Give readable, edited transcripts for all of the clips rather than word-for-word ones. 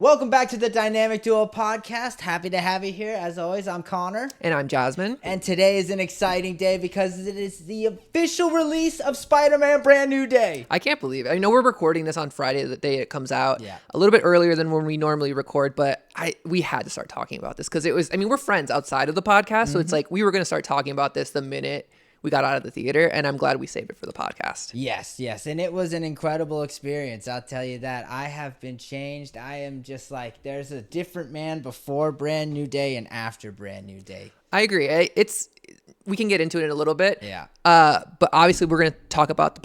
Welcome back to the Dynamic Duo podcast. Happy to have you here. As always, I'm Connor. And I'm Jasmine. And today is an exciting day because it is the official release of Spider-Man Brand New Day. I can't believe it. I know we're recording this on Friday, the day it comes out. Yeah. A little bit earlier than when we normally record, but we had to start talking about this because we're friends outside of the podcast. So it's like we were going to start talking about this the minute we got out of the theater, and I'm glad we saved it for the podcast. Yes. And it was an incredible experience. I'll tell you that. I have been changed. I am just like, there's a different man before Brand New Day and after Brand New Day. I agree. We can get into it in a little bit. Yeah. But obviously we're going to talk about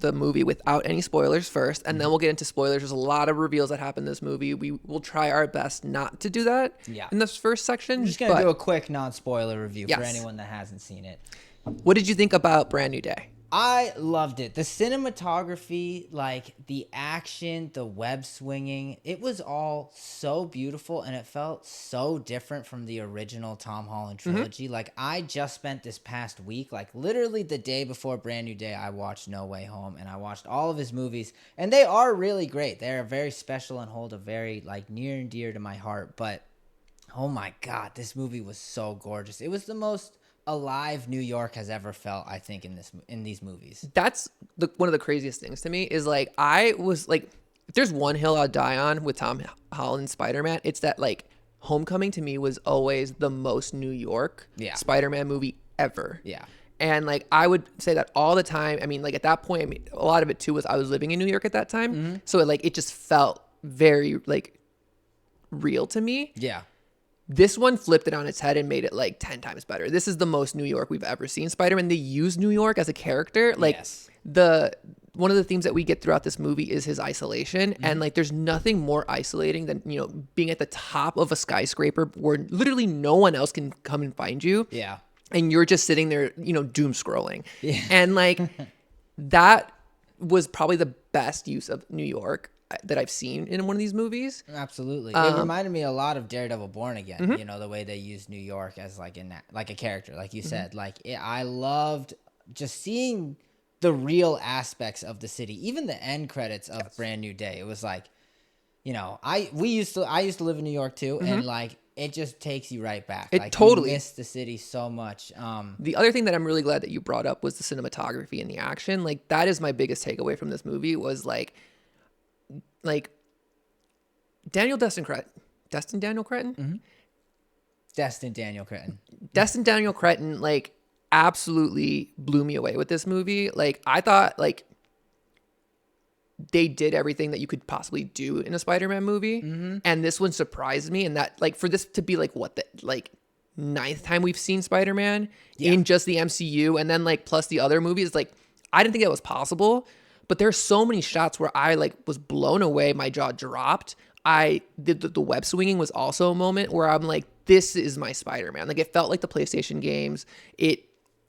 the movie without any spoilers first, and then we'll get into spoilers. There's a lot of reveals that happen in this movie. We will try our best not to do that in this first section. I'm just going to do a quick non-spoiler review for Yes. anyone that hasn't seen it. What did you think about Brand New Day? I loved it. The cinematography, like the action, the web swinging, it was all so beautiful and it felt so different from the original Tom Holland trilogy. Like I just spent this past week, like literally the day before Brand New Day, I watched No Way Home and I watched all of his movies and they are really great. They're very special and hold a very like near and dear to my heart. But oh my God, this movie was so gorgeous. It was the most alive New York has ever felt, I think, in these movies. That's one of the craziest things to me is like I was like, if there's one hill I'll die on with Tom Holland Spider-Man, it's that like Homecoming to me was always the most New York Spider-Man movie ever. Yeah. And like I would say that all the time. I mean, like at that point, I mean, a lot of it too was I was living in New York at that time, so it just felt very like real to me. Yeah. This one flipped it on its head and made it like 10 times better. This is the most New York we've ever seen Spider-Man. They use New York as a character. Like one of the themes that we get throughout this movie is his isolation. And like there's nothing more isolating than, being at the top of a skyscraper where literally no one else can come and find you. Yeah. And you're just sitting there, doom scrolling. Yeah. And like that was probably the best use of New York that I've seen in one of these movies. Absolutely. It reminded me a lot of Daredevil Born Again, the way they use New York as like like a character, like you said. Like I loved just seeing the real aspects of the city, even the end credits of Brand New Day. It was like, I used to live in New York too, and like it just takes you right back. It like, totally you miss the city so much. The other thing that I'm really glad that you brought up was the cinematography and the action. Like that is my biggest takeaway from this movie was like Destin Daniel Cretton, like absolutely blew me away with this movie. Like I thought like they did everything that you could possibly do in a Spider-Man movie, and this one surprised me. And that like for this to be like what the like 9th time we've seen Spider-Man in just the MCU, and then like plus the other movies, like I didn't think that was possible. But there's so many shots where I like was blown away. My jaw dropped. The web swinging was also a moment where I'm like, this is my Spider-Man. Like it felt like the PlayStation games. It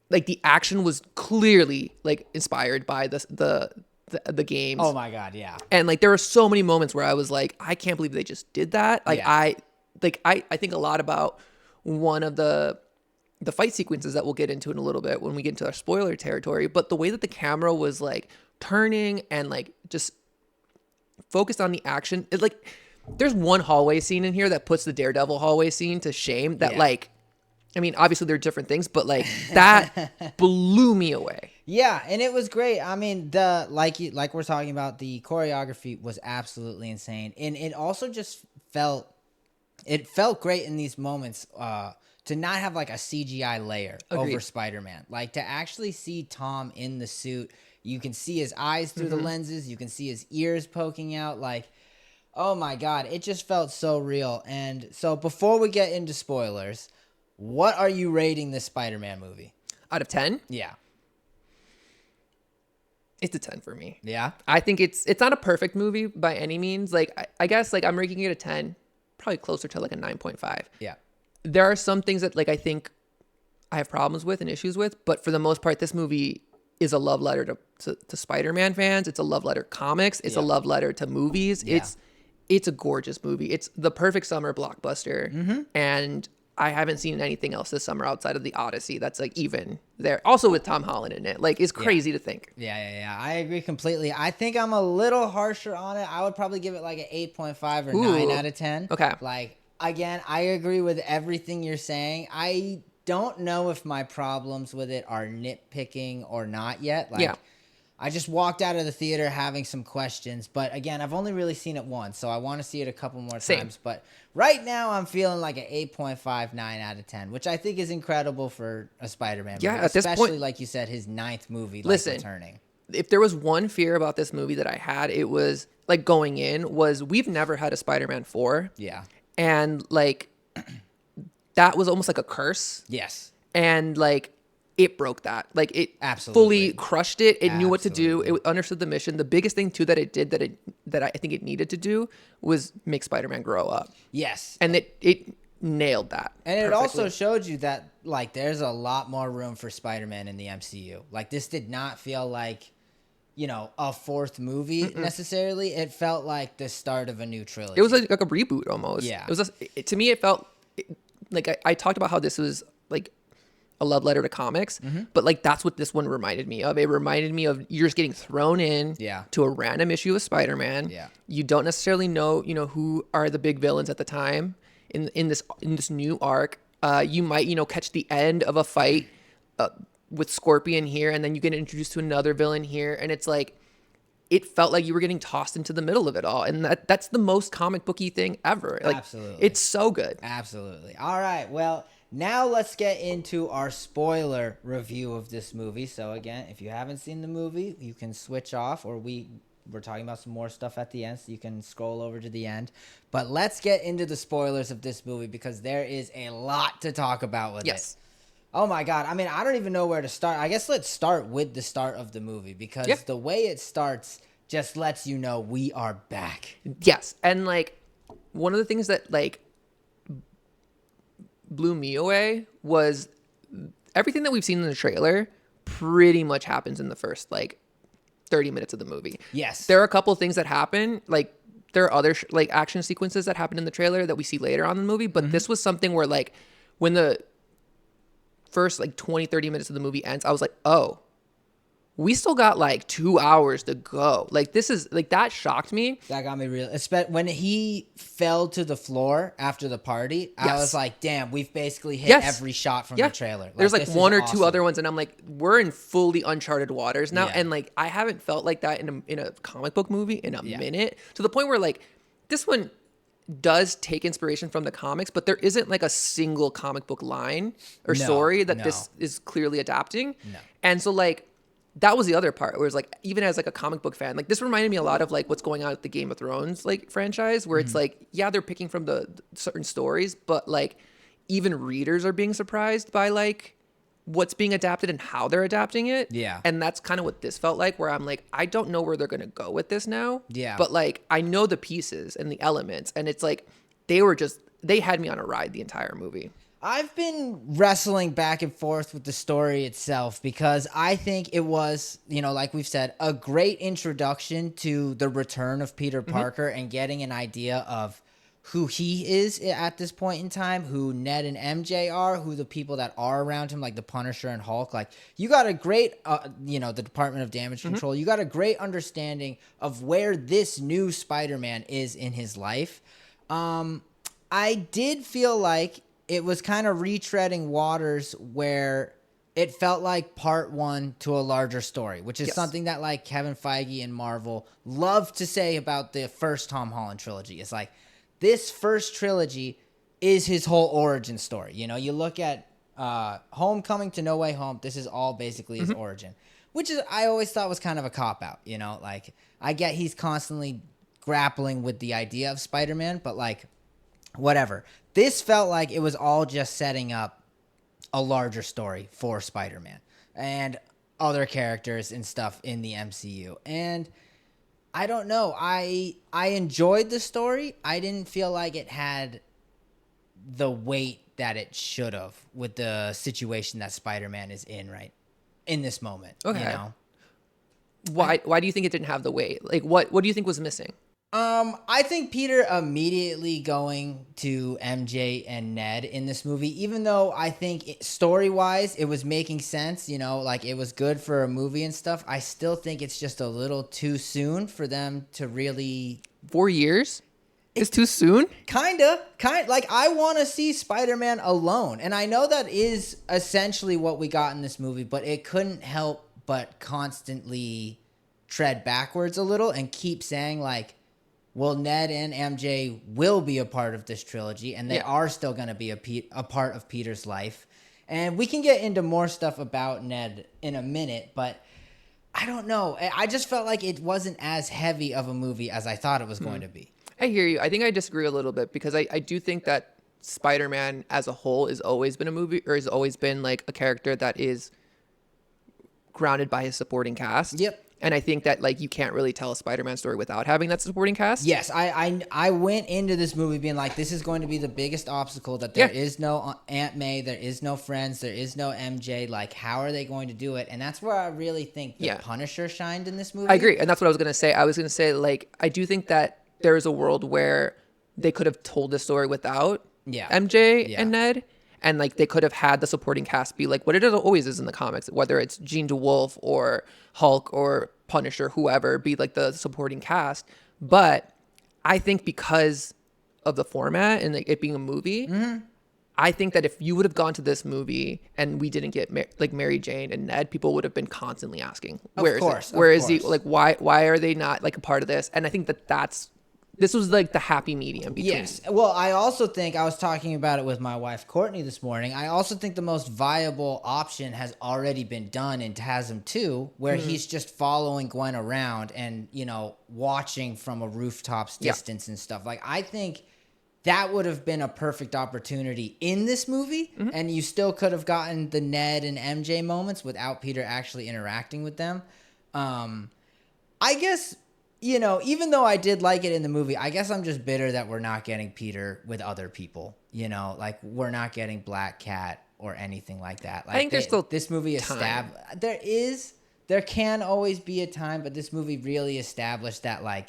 like the action was clearly like inspired by the games. Oh my God. Yeah. And like there were so many moments where I was like, I can't believe they just did that. Like I think a lot about one of the fight sequences that we'll get into in a little bit when we get into our spoiler territory. But the way that the camera was like turning and like just focused on the action, it like there's one hallway scene in here that puts the Daredevil hallway scene to shame. That like, I mean, obviously they're different things, but like that blew me away. Yeah, and it was great. I mean, like we're talking about, the choreography was absolutely insane, and it also just felt great in these moments to not have like a CGI layer over Spider-Man. Like to actually see Tom in the suit. You can see his eyes through the lenses. You can see his ears poking out. Like, oh my God, it just felt so real. And so before we get into spoilers, what are you rating this Spider-Man movie? Out of 10? Yeah. It's a 10 for me. Yeah? I think it's not a perfect movie by any means. Like, I guess like I'm rating it a 10, probably closer to like a 9.5. Yeah. There are some things that like I think I have problems with and issues with, but for the most part, this movie is a love letter to Spider-Man fans. It's a love letter to comics. It's a love letter to movies. Yeah. It's a gorgeous movie. It's the perfect summer blockbuster. And I haven't seen anything else this summer outside of the Odyssey that's like even there. Also with Tom Holland in it, like, it's crazy to think. Yeah. I agree completely. I think I'm a little harsher on it. I would probably give it like an 8.5 or 9 out of 10. Okay. Like, again, I agree with everything you're saying. I don't know if my problems with it are nitpicking or not yet. Like, Yeah. I just walked out of the theater having some questions, but again, I've only really seen it once, so I want to see it a couple more Same. times. But right now, I'm feeling like an 8.5, 9 out of 10, which I think is incredible for a Spider-Man Yeah, movie. at this Especially, point- like you said, his 9th movie, Listen. returning. If there was one fear about this movie that I had, it was like going in was we've never had a Spider-Man 4. Yeah. And like that was almost like a curse. Yes. And like it broke that. Like it Absolutely. fully crushed it. It knew what to do. Absolutely. It understood the mission. The biggest thing too that it did that I think it needed to do was make Spider-Man grow up. Yes. And it nailed that. And it also perfectly. showed you that, like, there's a lot more room for Spider-Man in the MCU. Like, this did not feel like, you know, a 4th movie necessarily. It felt like the start of a new trilogy. It was like a reboot almost. Yeah. It was to me it felt like I talked about how this was like a love letter to comics, but like that's what this one reminded me of. It reminded me of you're just getting thrown in Yeah. to a random issue of Spider-Man. Yeah. You don't necessarily know, who are the big villains at the time in this new arc. You might, catch the end of a fight with Scorpion here, and then you get introduced to another villain here, and it's like it felt like you were getting tossed into the middle of it all, and that's the most comic booky thing ever. Like, Absolutely. it's so good. Absolutely. All right. Well, now let's get into our spoiler review of this movie. So again, if you haven't seen the movie, you can switch off, or we're talking about some more stuff at the end, so you can scroll over to the end. But let's get into the spoilers of this movie because there is a lot to talk about with Yes. it. Oh my God. I mean, I don't even know where to start. I guess let's start with the start of the movie because Yeah. the way it starts just lets you know we are back. Yes, and like one of the things that like blew me away was everything that we've seen in the trailer pretty much happens in the first like 30 minutes of the movie. Yes. There are a couple of things that happen, like there are other like action sequences that happen in the trailer that we see later on in the movie, but this was something where like when the first like 20-30 minutes of the movie ends, I was like, oh, we still got like 2 hours to go. Like this is like that shocked me. That got me real. When he fell to the floor after the party, I Yes. was like, damn, we've basically hit Yes. every shot from Yeah. the trailer. There's like this is one or awesome. two other ones, and I'm like, we're in fully uncharted waters now. Yeah. And like, I haven't felt like that in a comic book movie in a Yeah. minute, to the point where like this one does take inspiration from the comics, but there isn't like a single comic book line or No, story that no. this is clearly adapting. No. And so like, that was the other part where it's like, even as like a comic book fan, like this reminded me a lot of like what's going on with the Game of Thrones like franchise, where it's Mm-hmm. like, yeah, they're picking from the certain stories, but like even readers are being surprised by like what's being adapted and how they're adapting it. Yeah. And that's kind of what this felt like, where I'm like, I don't know where they're going to go with this now. Yeah. But like, I know the pieces and the elements, and it's like, they had me on a ride the entire movie. I've been wrestling back and forth with the story itself because I think it was, like we've said, a great introduction to the return of Peter Parker and getting an idea of who he is at this point in time, who Ned and MJ are, who the people that are around him, like the Punisher and Hulk. Like, you got a great, the Department of Damage Control, you got a great understanding of where this new Spider-Man is in his life. I did feel like it was kind of retreading waters where it felt like part one to a larger story, which is Yes. something that like Kevin Feige and Marvel love to say about the first Tom Holland trilogy. It's like this first trilogy is his whole origin story. You look at Homecoming to No Way Home. This is all basically his origin, which is I always thought was kind of a cop out. Like I get he's constantly grappling with the idea of Spider-Man, but like whatever. This felt like it was all just setting up a larger story for Spider-Man and other characters and stuff in the MCU. And I don't know. I enjoyed the story. I didn't feel like it had the weight that it should have with the situation that Spider-Man is in this moment. Okay. Why do you think it didn't have the weight? Like what do you think was missing? I think Peter immediately going to MJ and Ned in this movie, even though I think story-wise it was making sense, you know, like it was good for a movie and stuff, I still think it's just a little too soon for them to really 4 years is too soon. kind like I want to see Spider-Man alone. And I know that is essentially what we got in this movie, but it couldn't help but constantly tread backwards a little and keep saying like, well, Ned and MJ will be a part of this trilogy, and they are still going to be a part of Peter's life. And we can get into more stuff about Ned in a minute, but I don't know. I just felt like it wasn't as heavy of a movie as I thought it was going to be. I hear you. I think I disagree a little bit because I do think that Spider-Man as a whole has always been a movie, or has always been like a character that is grounded by his supporting cast. Yep. And I think that like you can't really tell a Spider-Man story without having that supporting cast. Yes, I went into this movie being like, this is going to be the biggest obstacle, that there is no Aunt May, there is no friends, there is no MJ. Like, how are they going to do it? And that's where I really think the Punisher shined in this movie. I agree. And that's what I was going to say. I was going to say, like, I do think that there is a world where they could have told the story without MJ and Ned. And like they could have had the supporting cast be like what it always is in the comics, whether it's Jean DeWolf or Hulk or Punisher, whoever, be like the supporting cast. But I think because of the format and like it being a movie, I think that if you would have gone to this movie and we didn't get like Mary Jane and Ned, people would have been constantly asking, where is he? Where is he? Like, why are they not like a part of this? And I think that this was like the happy medium between. Yes. Well, I also think, I was talking about it with my wife Courtney this morning, I also think the most viable option has already been done in TASM 2, where he's just following Gwen around and, you know, watching from a rooftops distance and stuff. Like, I think that would have been a perfect opportunity in this movie, and you still could have gotten the Ned and MJ moments without Peter actually interacting with them. I guess, you know, even though I did like it in the movie, I guess I'm just bitter that we're not getting Peter with other people. You know, like we're not getting Black Cat or anything like that. Like, I think there's still this movie there can always be a time, but this movie really established that like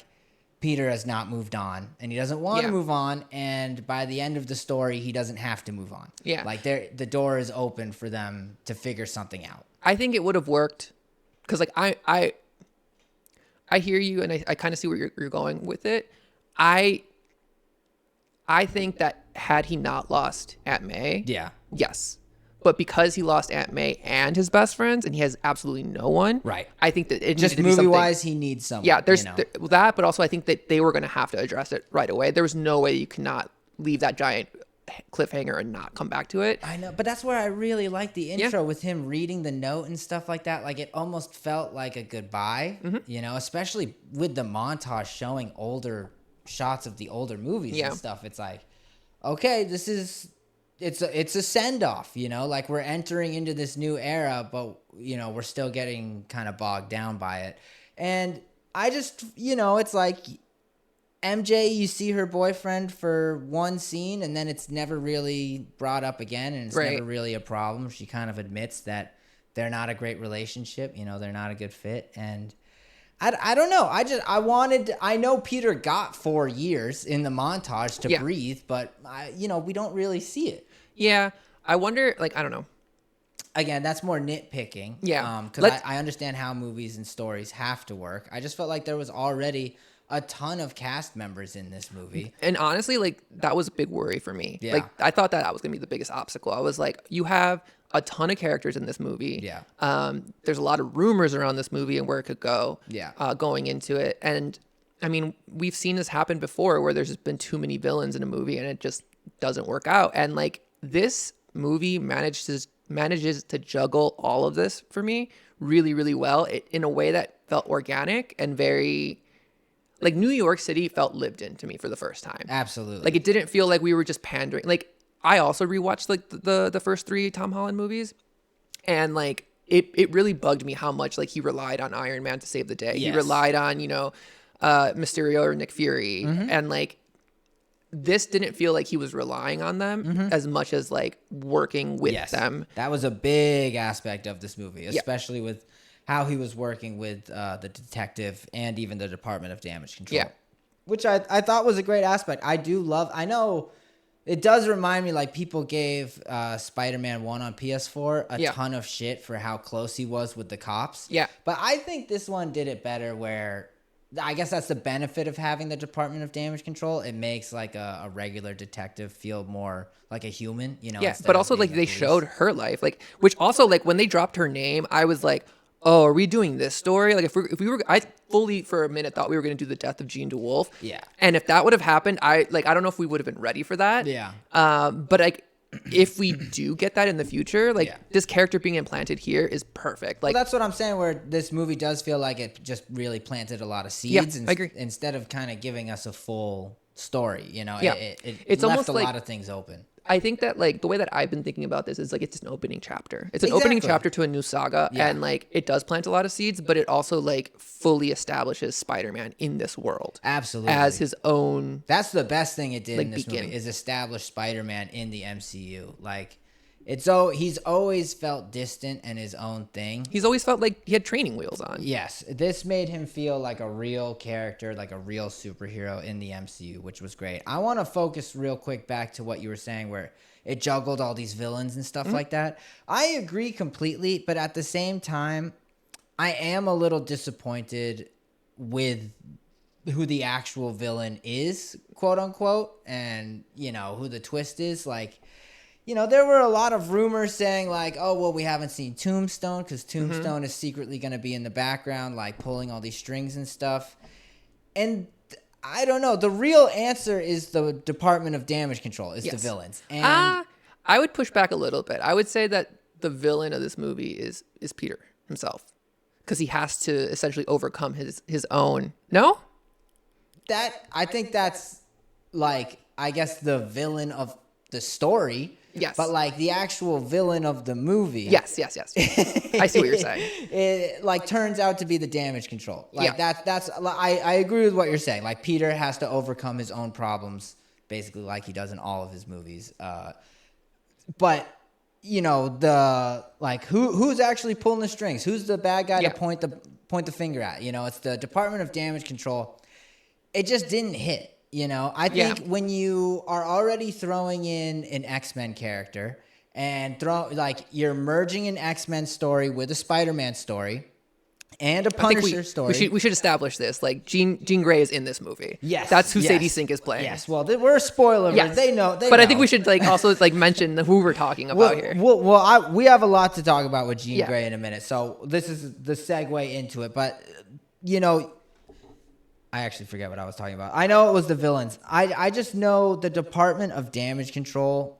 Peter has not moved on and he doesn't want to move on, and by the end of the story he doesn't have to move on. Yeah. Like the door is open for them to figure something out. I think it would have worked because like I hear you, and I kind of see where you're going with it. I think that had he not lost Aunt May, yes, but because he lost Aunt May and his best friends, and he has absolutely no one, right? I think that it just movie wise, he needs someone. Yeah, there's that, but also I think that they were going to have to address it right away. There was no way you could not leave that giant cliffhanger and not come back to it. I know, but that's where I really like the intro with him reading the note and stuff like that. Like it almost felt like a goodbye, you know, especially with the montage showing older shots of the older movies and stuff. It's like, okay, it's a send off, you know, like we're entering into this new era, but you know, we're still getting kind of bogged down by it. And I just, you know, it's like MJ, you see her boyfriend for one scene and then it's never really brought up again, and it's never really a problem. She kind of admits that they're not a great relationship, you know, they're not a good fit. And I don't know. I know Peter got 4 years in the montage to breathe, but you know, we don't really see it. Yeah. I wonder, like, I don't know. Again, that's more nitpicking. Yeah. Because I understand how movies and stories have to work. I just felt like there was already a ton of cast members in this movie. And honestly, like, that was a big worry for me. Yeah. Like, I thought that was going to be the biggest obstacle. I was like, you have a ton of characters in this movie. Yeah. There's a lot of rumors around this movie and where it could go. Yeah. Going into it. And, I mean, we've seen this happen before where there's just been too many villains in a movie and it just doesn't work out. And, like, this movie manages to juggle all of this for me really, really well in a way that felt organic and very... Like, New York City felt lived in to me for the first time. Absolutely. Like, it didn't feel like we were just pandering. Like, I also rewatched, like, the first 3 Tom Holland movies. And, like, it really bugged me how much, like, he relied on Iron Man to save the day. Yes. He relied on, you know, Mysterio or Nick Fury. And, like, this didn't feel like he was relying on them as much as, like, working with them. That was a big aspect of this movie, especially with how he was working with the detective and even the Department of Damage Control. Yeah. which I thought was a great aspect. I know it does remind me, like, people gave Spider-Man 1 on PS4 a ton of shit for how close he was with the cops. Yeah. But I think this one did it better, where I guess that's the benefit of having the Department of Damage Control. It makes, like, a regular detective feel more like a human, you know? Yeah, instead but of also, like, being a they police. showed her life, like, which also, like, when they dropped her name, I was like, oh, are we doing this story? Like, if we were, I fully for a minute thought we were going to do the death of Jean DeWolf. Yeah. And if that would have happened, I don't know if we would have been ready for that. Yeah. But like, if we do get that in the future, like, this character being implanted here is perfect. Like, Well, that's what I'm saying, where this movie does feel like it just really planted a lot of seeds. I agree. Instead of kind of giving us a full story, you know? Yeah. It It's left almost a like- lot of things open. I think that, like, the way that I've been thinking about this is, like, it's an opening chapter. It's an opening Exactly. chapter to a new saga, and, like, it does plant a lot of seeds, but it also, like, fully establishes Spider-Man in this world Absolutely. as his own. That's the best thing it did Like, in this begin. movie, is establish Spider-Man in the MCU. Like, he's always felt distant and his own thing. He's always felt like he had training wheels on. Yes, this made him feel like a real character, like a real superhero in the MCU, which was great. I want to focus real quick back to what you were saying, where it juggled all these villains and stuff like that. I agree completely, but at the same time, I am a little disappointed with who the actual villain is, quote unquote, and, you know, who the twist is. Like, you know, there were a lot of rumors saying, like, oh, well, we haven't seen Tombstone because Tombstone is secretly going to be in the background, like, pulling all these strings and stuff. And I don't know. The real answer is the Department of Damage Control, is the Yes. villains. And I would push back a little bit. I would say that the villain of this movie is Peter himself, because he has to essentially overcome his own. No? I think that's, like, I guess the villain of the story. Yes. But, like, the actual villain of the movie. Yes. I see what you're saying. It, like, turns out to be the Damage Control. Like, Yeah. I agree with what you're saying. Like, Peter has to overcome his own problems, basically, like he does in all of his movies. But, you know, who's actually pulling the strings? Who's the bad guy to point the finger at? You know, it's the Department of Damage Control. It just didn't hit. You know, I think when you are already throwing in an X-Men character and you're merging an X-Men story with a Spider-Man story and a Punisher story. We should establish this. Like, Jean Grey is in this movie. Yes, That's who yes. Sadie Sink is playing. Yes, well, we're a spoiler. Yes. They know. But I think we should, like, also, like, mention who we're talking about here. We have a lot to talk about with Jean Yeah. Grey in a minute, so this is the segue into it. But, you know, I actually forget what I was talking about. I know it was the villains. I just know the Department of Damage Control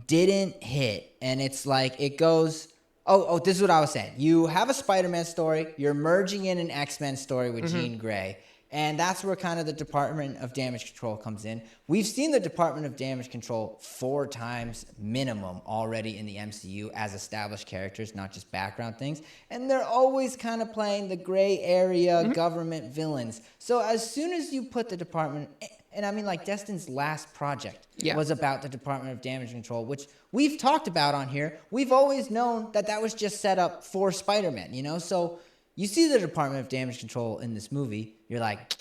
didn't hit. And it's like, it goes, this is what I was saying. You have a Spider-Man story. You're merging in an X-Men story with Jean Grey. And that's where kind of the Department of Damage Control comes in. We've seen the Department of Damage Control 4 times minimum already in the MCU as established characters, not just background things. And they're always kind of playing the gray area government villains. So as soon as you put the Department, and I mean, like, Destin's last project was about the Department of Damage Control, which we've talked about on here. We've always known that was just set up for Spider-Man, you know? So you see the Department of Damage Control in this movie, you're like,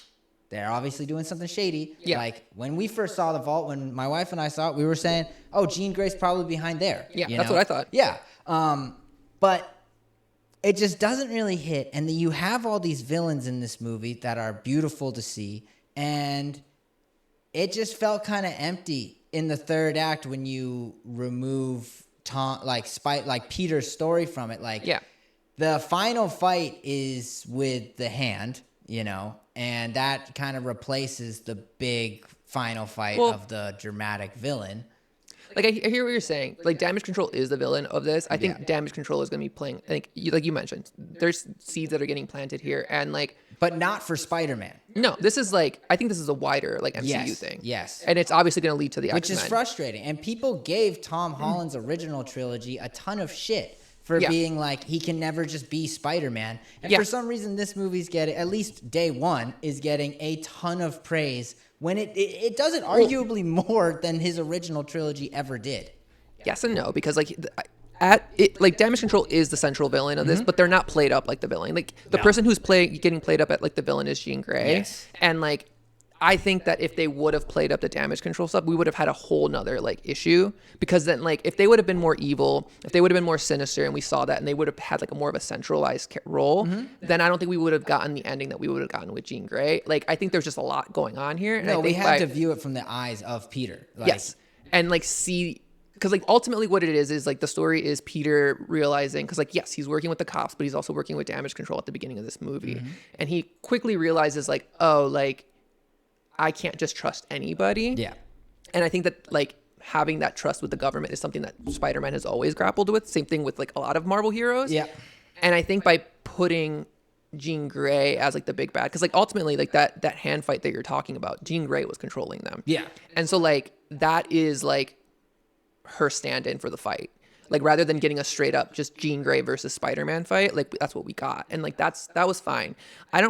they're obviously doing something shady. Yeah. Like, when we first saw The Vault, when my wife and I saw it, we were saying, oh, Jean Grey's probably behind there. Yeah, you that's know? what I thought. Yeah. But it just doesn't really hit. And then you have all these villains in this movie that are beautiful to see. And it just felt kind of empty in the third act when you remove Peter's story from it. Like, the final fight is with the Hand, you know, and that kind of replaces the big final fight of the dramatic villain. Like, I hear what you're saying. Like, Damage Control is the villain of this. I think Damage Control is going to be playing, I think, like you mentioned, there's seeds that are getting planted here. And, like, But not for Spider-Man. no, this is, like, I think this is a wider, like, MCU thing. Yes. And it's obviously going to lead to the Which X-Men. is frustrating. And people gave Tom Holland's original trilogy a ton of shit for being like, he can never just be Spider-Man. And for some reason, this movie's getting, at least day one, is getting a ton of praise when it does it arguably more than his original trilogy ever did. Yes and no, because, like, Damage Control is the central villain of this, but they're not played up like the villain. Like, the person who's getting played up at, like, the villain is Jean Grey. Yes. And, like, I think that if they would have played up the damage control stuff, we would have had a whole nother like issue, because then like if they would have been more evil, if they would have been more sinister, and we saw that, and they would have had like a more of a centralized role, then I don't think we would have gotten the ending that we would have gotten with Jean Grey. Like I think there's just a lot going on here. And No, I we think had to view it from the eyes of Peter. Like, yes, and like see. Because like ultimately what it is like the story is Peter realizing, because like yes, he's working with the cops, but he's also working with damage control at the beginning of this movie, and he quickly realizes like, oh, like I can't just trust anybody. Yeah. And I think that like having that trust with the government is something that Spider-Man has always grappled with. Same thing with like a lot of Marvel heroes. Yeah. And I think by putting Jean Grey as like the big bad, because like ultimately like that hand fight that you're talking about, Jean Grey was controlling them. Yeah. And so like that is like her stand-in for the fight. Like rather than getting a straight up just Jean Grey versus Spider-Man fight, like that's what we got. And like that was fine. I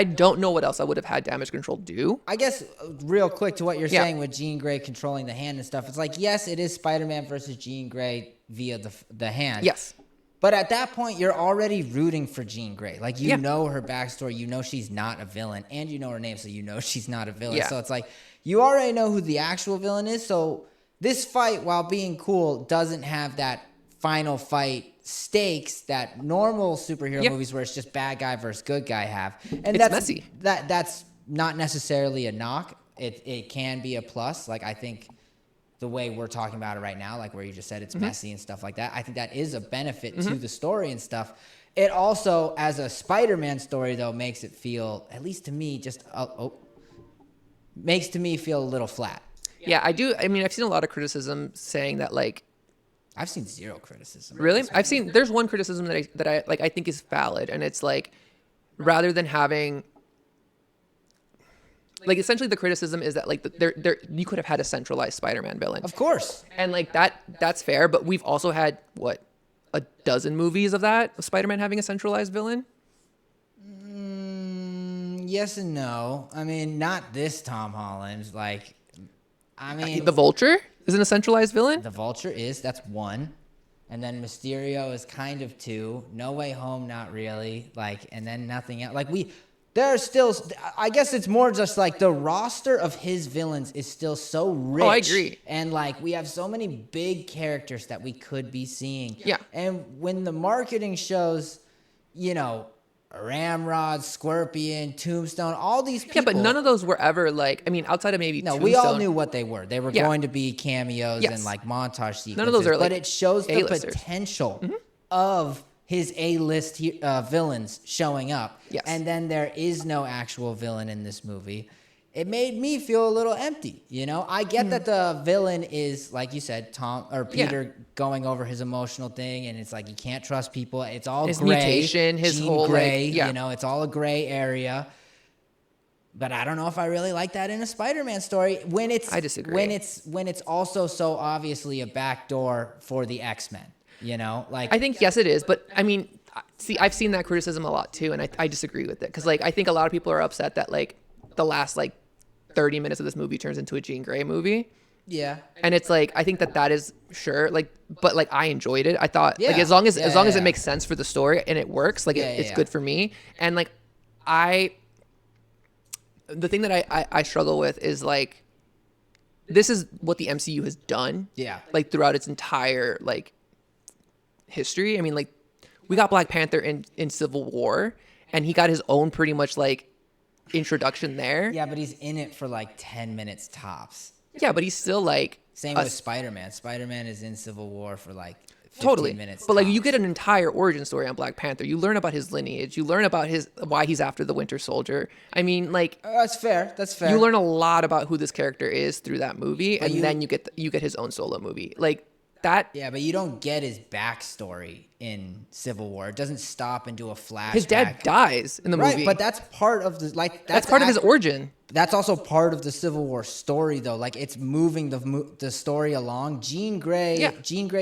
don't know what else I would have had damage control do. I guess real quick to what you're saying with Jean Grey controlling the hand and stuff. It's like, yes, it is Spider-Man versus Jean Grey via the hand. Yes. But at that point, you're already rooting for Jean Grey. Like, you know her backstory. You know she's not a villain. And you know her name, so you know she's not a villain. Yeah. So it's like, you already know who the actual villain is. So this fight, while being cool, doesn't have that final fight stakes that normal superhero movies where it's just bad guy versus good guy have. And It's messy. That's not necessarily a knock. It can be a plus. Like, I think the way we're talking about it right now, like where you just said it's messy and stuff like that, I think that is a benefit to the story and stuff. It also, as a Spider-Man story, though, makes it feel, at least to me, makes to me feel a little flat. Yeah, I do. I mean, I've seen a lot of criticism saying that like, I've seen zero criticism. really? There's one criticism that I like, I think is valid. And it's like, rather than having, like, essentially the criticism is that like you could have had a centralized Spider-Man villain. Of course. And like that's fair, but we've also had what, a dozen movies of that, of Spider-Man having a centralized villain? Yes and no. I mean, not this Tom Holland. Like, I mean, The Vulture isn't a centralized villain? the Vulture that's one. And then Mysterio is kind of two. No Way Home, not really. Like, and then nothing else. Like, there's still, I guess it's more just like the roster of his villains is still so rich. Oh, I agree. And like, we have so many big characters that we could be seeing. Yeah. And when the marketing shows, you know, Ramrod, Scorpion, Tombstone, all these people. Yeah, but none of those were ever like, I mean, outside of maybe No, we all Tombstone, knew what they were. They were going to be cameos and like montage sequences. None of those are like but it shows the A-listers. potential of his A-list villains showing up. Yes. And then there is no actual villain in this movie. It made me feel a little empty, you know? I get that the villain is, like you said, Peter going over his emotional thing, and it's like you can't trust people. It's all his gray. mutation, his Jean whole Grey, like, yeah. you know, it's all a gray area. But I don't know if I really like that in a Spider-Man story when it's I disagree. when it's also so obviously a backdoor for the X-Men, you know? Like, I think yes, it is, but I mean, see, I've seen that criticism a lot too, and I disagree with it because like I think a lot of people are upset that like the last like 30 minutes of this movie turns into a Jean Grey movie. yeah. And it's like I think that is sure, like, but like I enjoyed it. I thought like Yeah. as long as Yeah. it makes sense for the story and it works, like it's good for me. And like the thing that I struggle with is like this is what the MCU has done. Yeah. Like throughout its entire like history. I mean, like we got Black Panther in Civil War, and he got his own pretty much like introduction there. Yeah, but he's in it for like 10 minutes tops. Yeah, but he's still like Same with Spider-Man. Spider-Man is in Civil War for like 15 totally minutes. but like tops. you get an entire origin story on Black Panther. You learn about his lineage. You learn about why he's after the Winter Soldier. I mean, like That's fair. That's fair. you learn a lot about who this character is through that movie, and then you get his own solo movie like that. Yeah, but you don't get his backstory in Civil War. It doesn't stop and do a flashback. His dad dies in the Right, movie, but that's part of the like that's part of his origin. That's also part of the Civil War story, though. Like it's moving the story along. Jean Grey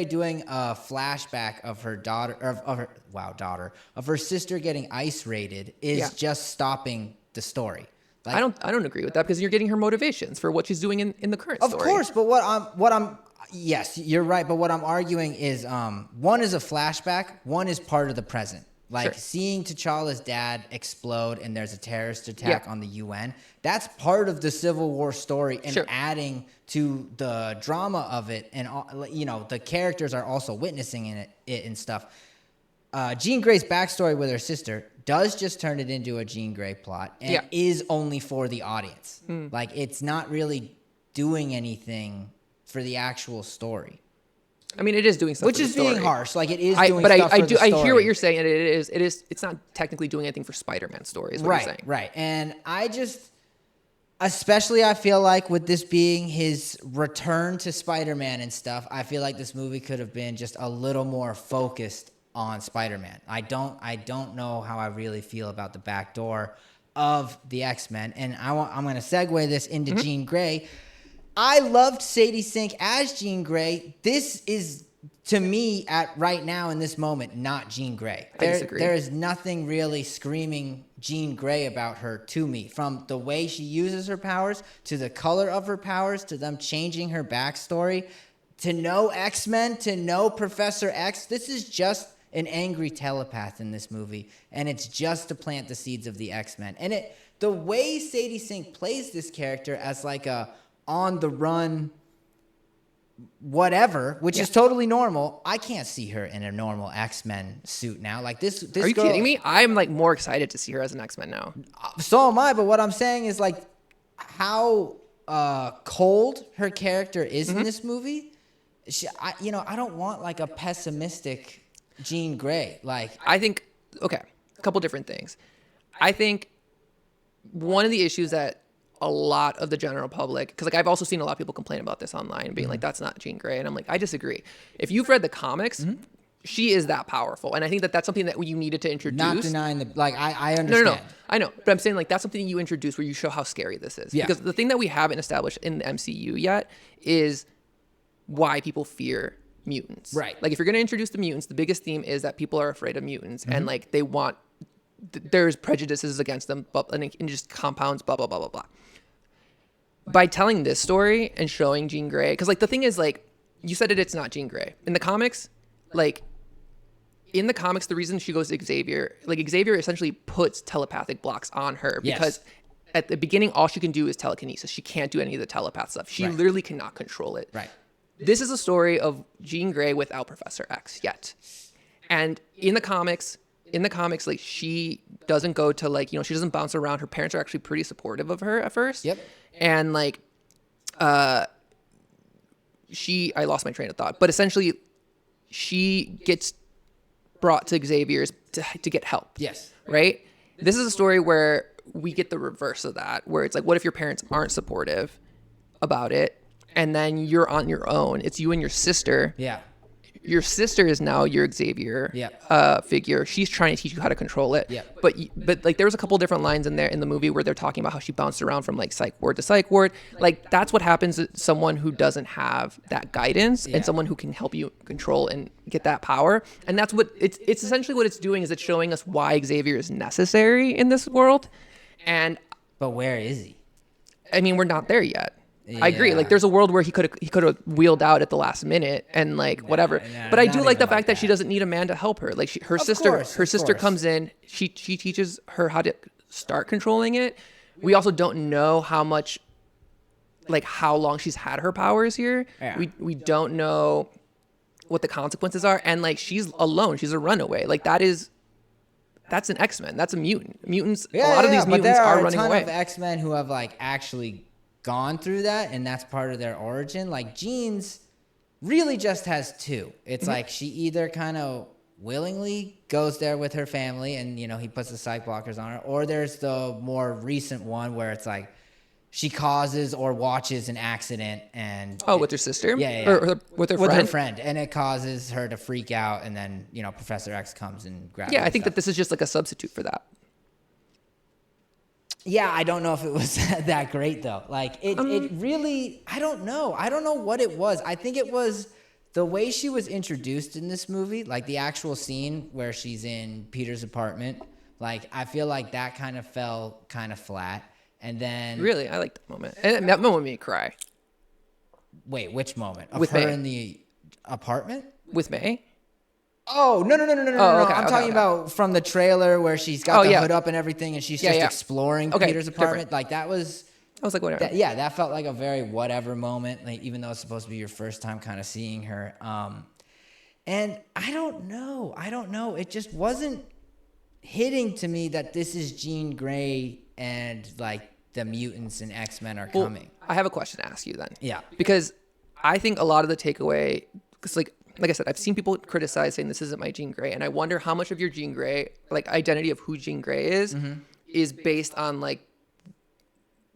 doing a flashback of her daughter, of her sister getting ice raided is just stopping the story. Like, I don't agree with that because you're getting her motivations for what she's doing in the current story. of course, but yes, you're right. But what I'm arguing is, one is a flashback, one is part of the present. Like Sure. seeing T'Challa's dad explode and there's a terrorist attack on the UN, that's part of the Civil War story and Sure. adding to the drama of it. And, the characters are also witnessing it and stuff. Jean Grey's backstory with her sister does just turn it into a Jean Grey plot and is only for the audience. Like, it's not really doing anything for the actual story. I mean, it is doing stuff, Which for is the story. being harsh. Like, it is doing but stuff for the story. I hear what you're saying, and it's not technically doing anything for Spider-Man's story, is what you're saying. Right. And especially I feel like with this being his return to Spider-Man and stuff, I feel like this movie could have been just a little more focused on Spider-Man. I don't know how I really feel about the backdoor of the X-Men, and I'm going to segue this into Jean Grey. I loved Sadie Sink as Jean Grey. This is, to me, at right now in this moment, not Jean Grey. I disagree. There is nothing really screaming Jean Grey about her to me. From the way she uses her powers, to the color of her powers, to them changing her backstory, to know X-Men, to know Professor X. This is just an angry telepath in this movie, and it's just to plant the seeds of the X-Men. And the way Sadie Sink plays this character as like a on the run whatever, which is totally normal. I can't see her in a normal X-Men suit now. Like this Are you girl, kidding me? I'm like more excited to see her as an X-Men now. So am I, but what I'm saying is like how cold her character is in this movie. I don't want like a pessimistic Jean Grey. Like, I think, okay, a couple different things. I think one of the issues that a lot of the general public, because like I've also seen a lot of people complain about this online and being like, that's not Jean Grey. And I'm like, I disagree. If you've read the comics, she is that powerful. And I think that that's something that you needed to introduce. Not denying I understand. No. I know. But I'm saying like that's something you introduce where you show how scary this is. Yeah. Because the thing that we haven't established in the MCU yet is why people fear mutants. Right. Like if you're going to introduce the mutants, the biggest theme is that people are afraid of mutants and like they want, there's prejudices against them, but and just compounds, blah, blah, blah, blah, blah. By telling this story and showing Jean Grey, because like the thing is like you said it's not Jean Grey in the comics. Like in the comics, the reason she goes to Xavier, like Xavier essentially puts telepathic blocks on her because at the beginning all she can do is telekinesis. She can't do any of the telepath stuff. She literally cannot control it. Right. This is a story of Jean Grey without Professor X yet, and in the comics, like she doesn't go to like she doesn't bounce around. Her parents are actually pretty supportive of her at first. Yep. And like, I lost my train of thought, but essentially she gets brought to Xavier's to get help. Yes. Right. This is a story where we get the reverse of that, where it's like, what if your parents aren't supportive about it? And then you're on your own. It's you and your sister. Yeah. Your sister is now your Xavier figure. She's trying to teach you how to control it. Yeah. But like there was a couple different lines in there in the movie where they're talking about how she bounced around from like psych ward to psych ward. Like that's what happens to someone who doesn't have that guidance and someone who can help you control and get that power. And that's what it's essentially what it's doing is it's showing us why Xavier is necessary in this world. But where is he? I mean, we're not there yet. I agree. Like, there's a world where he could have wheeled out at the last minute and like whatever. But I do like the fact that she doesn't need a man to help her. Like her sister comes in. She teaches her how to start controlling it. We also don't know how much, like how long she's had her powers here. Yeah. We don't know what the consequences are. And like she's alone. She's a runaway. Like that's an X-Men. That's a mutant. Mutants. A lot of these mutants are running away. But there are a ton of X-Men who have like actually gone through that, and that's part of their origin. Like Jean's really just has two. It's like she either kind of willingly goes there with her family and he puts the psych blockers on her, or there's the more recent one where it's like she causes or watches an accident and with her sister, or with her friend, and it causes her to freak out, and then Professor X comes and grabs I think that this is just like a substitute for that. Yeah, I don't know if it was that great though. Like it really, I don't know. I don't know what it was. I think it was the way she was introduced in this movie, like the actual scene where she's in Peter's apartment. Like I feel like that kind of fell kind of flat. And then really, I like that moment. And that moment made me cry. Wait, which moment? Of with her May. In the apartment? With May? Oh, no, Oh, no. okay, I'm okay, talking okay. about from the trailer where she's got Oh, the yeah. hood up and everything, and she's Yeah, just yeah. exploring Okay, Peter's different. apartment. Like that was, I was like, whatever. yeah, that felt like a very whatever moment. Like even though it's supposed to be your first time kind of seeing her. And I don't know. It just wasn't hitting to me that this is Jean Grey and like the mutants and X-Men are Well, coming. I have a question to ask you then. Yeah. Because I think a lot of the takeaway, because like I said, I've seen people criticize saying this isn't my Jean Grey, and I wonder how much of your Jean Grey, like identity of who Jean Grey is based on like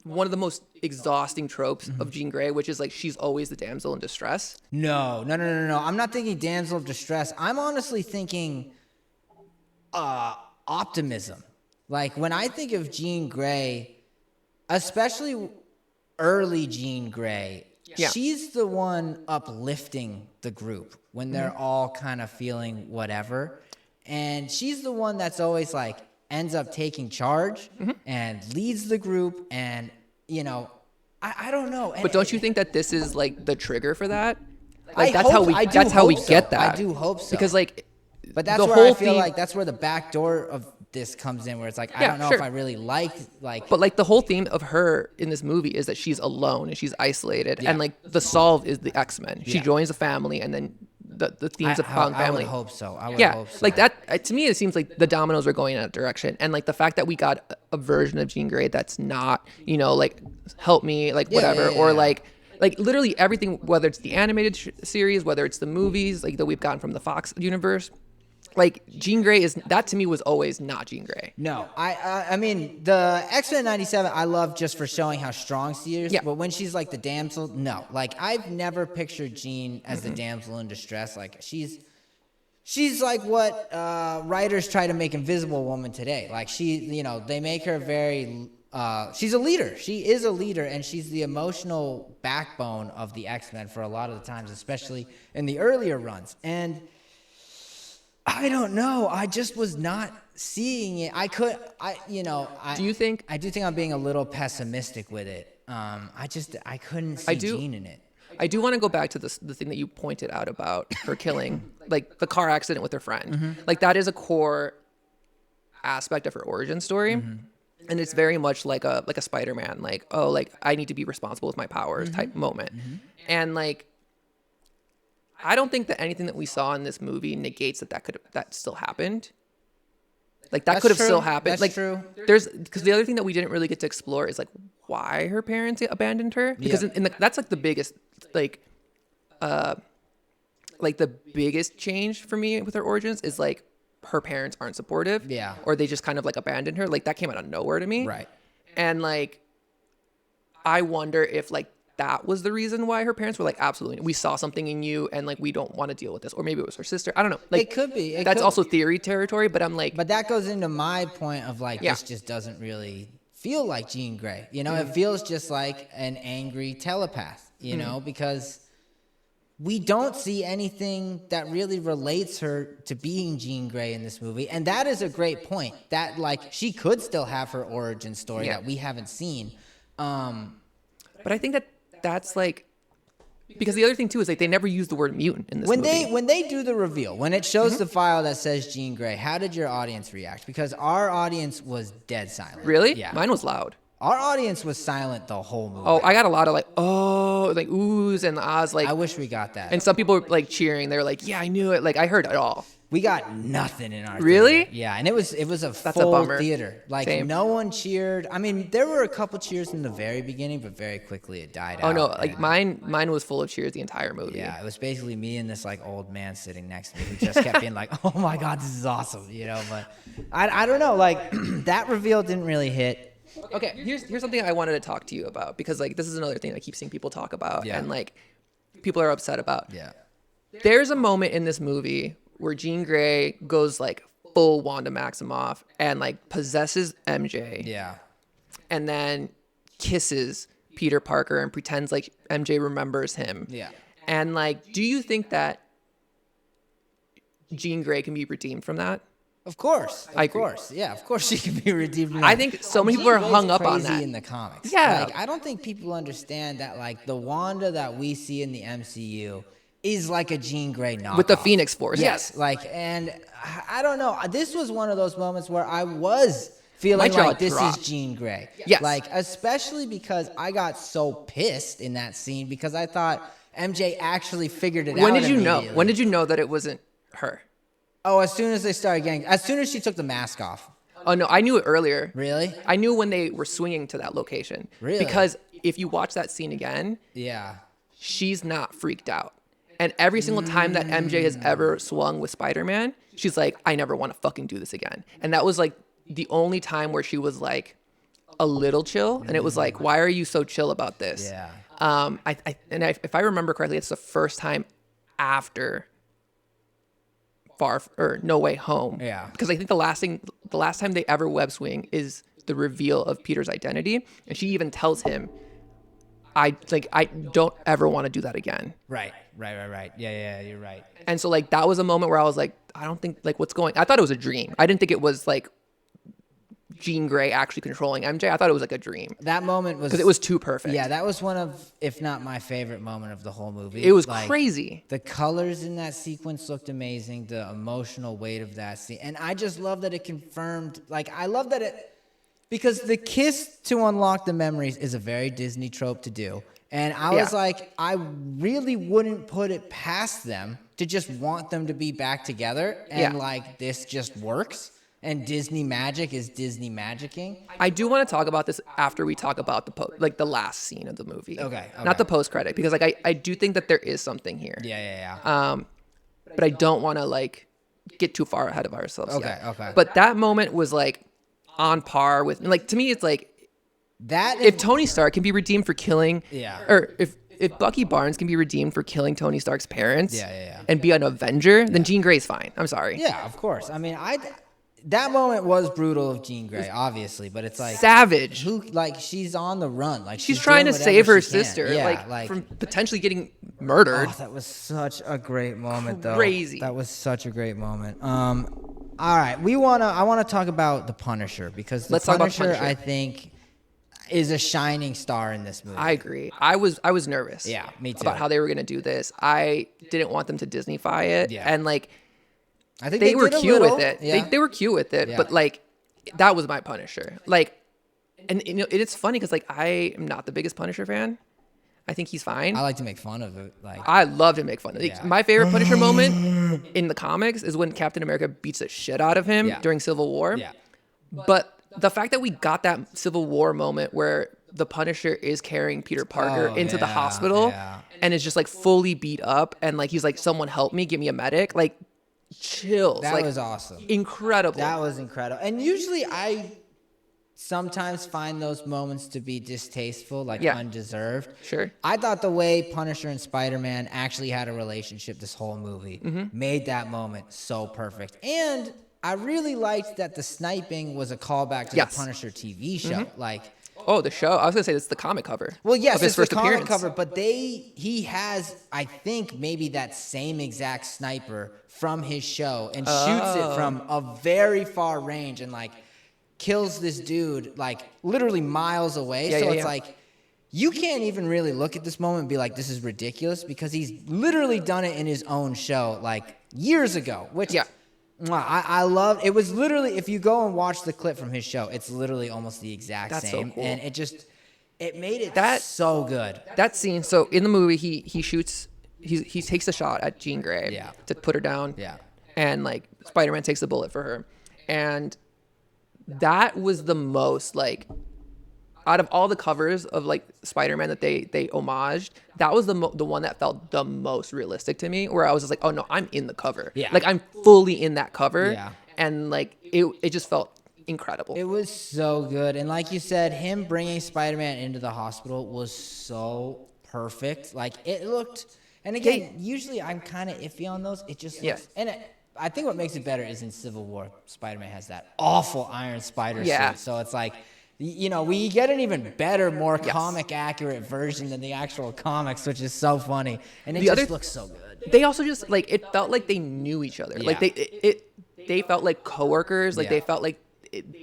one of the most exhausting tropes of Jean Grey, which is like she's always the damsel in distress. No. I'm not thinking damsel of distress. I'm honestly thinking optimism. Like when I think of Jean Grey, especially early Jean Grey, Yeah. she's the one uplifting the group when they're all kind of feeling whatever. And she's the one that's always like ends up taking charge and leads the group. And, you know, I don't know. But don't you think that this is like the trigger for that? I Like that's hope- how we I do that's how we hope so. get that. I do hope so. Because like But that's the where whole I feel theme- like that's where the back door of this comes in, where it's like I Yeah, don't know sure. if I really liked like. But like the whole theme of her in this movie is that she's alone and she's isolated, Yeah. and like the solve is the X-Men. She Yeah. joins a family, and then the themes of found I family. would hope so. Yeah, hope so. like that. To me, it seems like the dominoes are going in that direction, and like the fact that we got a version of Jean Grey that's not, like help me, like whatever, yeah, or yeah. like literally everything, whether it's the animated series, whether it's the movies, like that we've gotten from the Fox universe. Like Jean Grey is that to me was always not Jean Grey. No, I mean the X-Men '97 I love just for showing how strong she is. Yeah. But when she's like the damsel, no, like I've never pictured Jean as the damsel in distress. Like she's like what writers try to make Invisible Woman today. Like they make her very. She's a leader. She is a leader, and she's the emotional backbone of the X-Men for a lot of the times, especially in the earlier runs. And I don't know. I just was not seeing it. Do you think? I do think I'm being a little pessimistic with it. I couldn't see Jean in it. I do want to go back to the thing that you pointed out about her killing, like the car accident with her friend. Like that is a core aspect of her origin story. And it's very much like a Spider-Man, like, oh, like I need to be responsible with my powers type moment. And like I don't think that anything that we saw in this movie negates that still happened. Like that That's could have true. still happened. That's like true. Because the other thing that we didn't really get to explore is like why her parents abandoned her. Because Yeah. that's like the biggest like the biggest change for me with her origins is like her parents aren't supportive. Yeah. Or they just kind of like abandoned her. Like that came out of nowhere to me. Right. And like I wonder if like that was the reason why her parents were like, absolutely, we saw something in you and like we don't want to deal with this. Or maybe it was her sister. I don't know. Like It could be. It that's could also theory territory, but I'm like, But that goes into my point of like Yeah. this just doesn't really feel like Jean Grey. It feels just like an angry telepath, because we don't see anything that really relates her to being Jean Grey in this movie. And that is a great point. That like she could still have her origin story Yeah. that we haven't seen. but I think that's like, because the other thing too is like they never use the word mutant in this movie. When they do the reveal, when it shows the file that says Jean Grey, how did your audience react? Because our audience was dead silent. Really? Yeah. Mine was loud. Our audience was silent the whole movie. Oh, I got a lot of like, oh, like oohs and ahs, like, I wish we got that. and some people were like cheering. They were like, yeah, I knew it. Like I heard it all. We got nothing in our Really? theater. Yeah, and it was a That's a full bummer. theater. Like Same. no one cheered. I mean, there were a couple cheers in the very beginning, but very quickly it died out. Oh no, like and- mine was full of cheers the entire movie. Yeah, it was basically me and this like old man sitting next to me who just kept being like, "Oh my god, this is awesome," But I don't know, like that reveal didn't really hit. Okay, here's something I wanted to talk to you about, because like this is another thing I keep seeing people talk about, Yeah. and like people are upset about. Yeah. There's a moment in this movie where Jean Grey goes like full Wanda Maximoff and like possesses MJ, Yeah. and then kisses Peter Parker and pretends like MJ remembers him. Yeah. And like, do you think that Jean Grey can be redeemed from that? Of course. I Of agree. course. Yeah, of course she can be redeemed. from I that. think so many Jean people are Grey's hung up on crazy that. in the comics. Yeah. Like I don't think people understand that like the Wanda that we see in the MCU is like a Jean Grey knockoff. With the Phoenix Force. Yes, like, and I don't know. This was one of those moments where I was feeling My jaw like this dropped. is Jean Grey. Yes. Like, especially because I got so pissed in that scene because I thought MJ actually figured it out. When did you know? immediately. When did you know that it wasn't her? Oh, as soon as they started getting, as soon as she took the mask off. Oh no, I knew it earlier. Really? I knew when they were swinging to that location. Really? Because if you watch that scene again, Yeah. she's not freaked out. And every single time that MJ has ever swung with Spider-Man, she's like, I never want to fucking do this again. And that was like the only time where she was like a little chill. And it was like, why are you so chill about this? Yeah. If I remember correctly, it's the first time after No Way Home. Yeah. Because I think the last time they ever web swing is the reveal of Peter's identity, and she even tells him, I don't ever want to do that again. Right. Yeah, you're right. And so like that was a moment where I was like, I don't think like what's going. I thought it was a dream. I didn't think it was like Jean Grey actually controlling MJ. I thought it was like a dream That moment was because it was too perfect. Yeah, that was one of, if not my favorite moment of the whole movie. It was Like, crazy. The colors in that sequence looked amazing. The emotional weight of that scene, and I just love that it confirmed. Like, I love that it, because the kiss to unlock the memories is a very Disney trope to do. And I was Yeah. like, I really wouldn't put it past them to just want them to be back together. And Yeah. like, this just works. And Disney magic is Disney magicking. I do want to talk about this after we talk about the last scene of the movie. Okay. Not the post credit, because like I do think that there is something here. Yeah. But I don't want to like get too far ahead of ourselves. Okay, yet. okay. But that moment was like on par with, like, to me it's like That if is, Tony Stark can be redeemed for killing, Yeah. or if Bucky Barnes can be redeemed for killing Tony Stark's parents, Yeah. and be an Avenger, then Jean Grey's fine. I'm sorry. yeah, of course. I mean, that moment was brutal of Jean Grey, obviously, but it's like, Savage. who, like, she's on the run, like She's trying to doing save whatever her she can. sister, Yeah, like from potentially getting murdered. oh, that was such a great moment, though. Crazy. That was such a great moment. All right, I want to talk about the Punisher, because the Let's talk about Punisher, Punisher. I think, is a shining star in this movie. I agree. I was nervous. Yeah, me too. About how they were gonna do this. I didn't want them to Disneyfy it. Yeah. And like I think they were did a cute little. with it. Yeah. They were cute with it. Yeah. But like that was my Punisher. Like, and you know, it's funny because like I am not the biggest Punisher fan. I think he's fine. I like to make fun of it. Like, I love to make fun of it. Yeah. My favorite Punisher moment in the comics is when Captain America beats the shit out of him Yeah. during Civil War. yeah. But the fact that we got that Civil War moment where the Punisher is carrying Peter Parker Oh, into the yeah, hospital yeah. and is just like fully beat up and like he's like, someone help me, give me a medic. Like chills. That like was awesome. incredible. That was incredible. And usually I sometimes find those moments to be distasteful, like Yeah. undeserved. Sure. I thought the way Punisher and Spider-Man actually had a relationship this whole movie made that moment so perfect. And I really liked that the sniping was a callback to Yes. the Punisher TV show. Like, Oh, the show. I was gonna say it's the comic cover. well, yes, of his it's the first comic appearance. cover, but he has, I think, maybe that same exact sniper from his show and shoots it from a very far range and like kills this dude like literally miles away. Yeah, So yeah, it's yeah. like, you can't even really look at this moment and be like, this is ridiculous, because he's literally done it in his own show like years ago, which Yeah. mwah, I love. It was literally, if you go and watch the clip from his show, it's literally almost the exact That's so same. cool. And it made it That- so good. That scene. So in the movie, he shoots. He takes a shot at Jean Grey Yeah. to put her down. Yeah. And like Spider-Man takes a bullet for her, and that was the most like out of all the covers of like Spider-Man that they homaged, that was the one that felt the most realistic to me, where I was just like, oh no, I'm in the cover. Yeah. Like I'm fully in that cover. Yeah. And like it just felt incredible. It was so good. And like you said, him bringing Spider-Man into the hospital was so perfect. Like, it looked, and again, usually I'm kind of iffy on those. It just looks, Yeah. I think what makes it better is in Civil War, Spider-Man has that awful Iron Spider Yeah. suit. So it's like, you know, we get an even better, more comic accurate version than the actual comics, which is so funny. And it The just other- looks so good. They also just like, it felt like they knew each other. Like Yeah. they felt like coworkers. Like Yeah. they felt like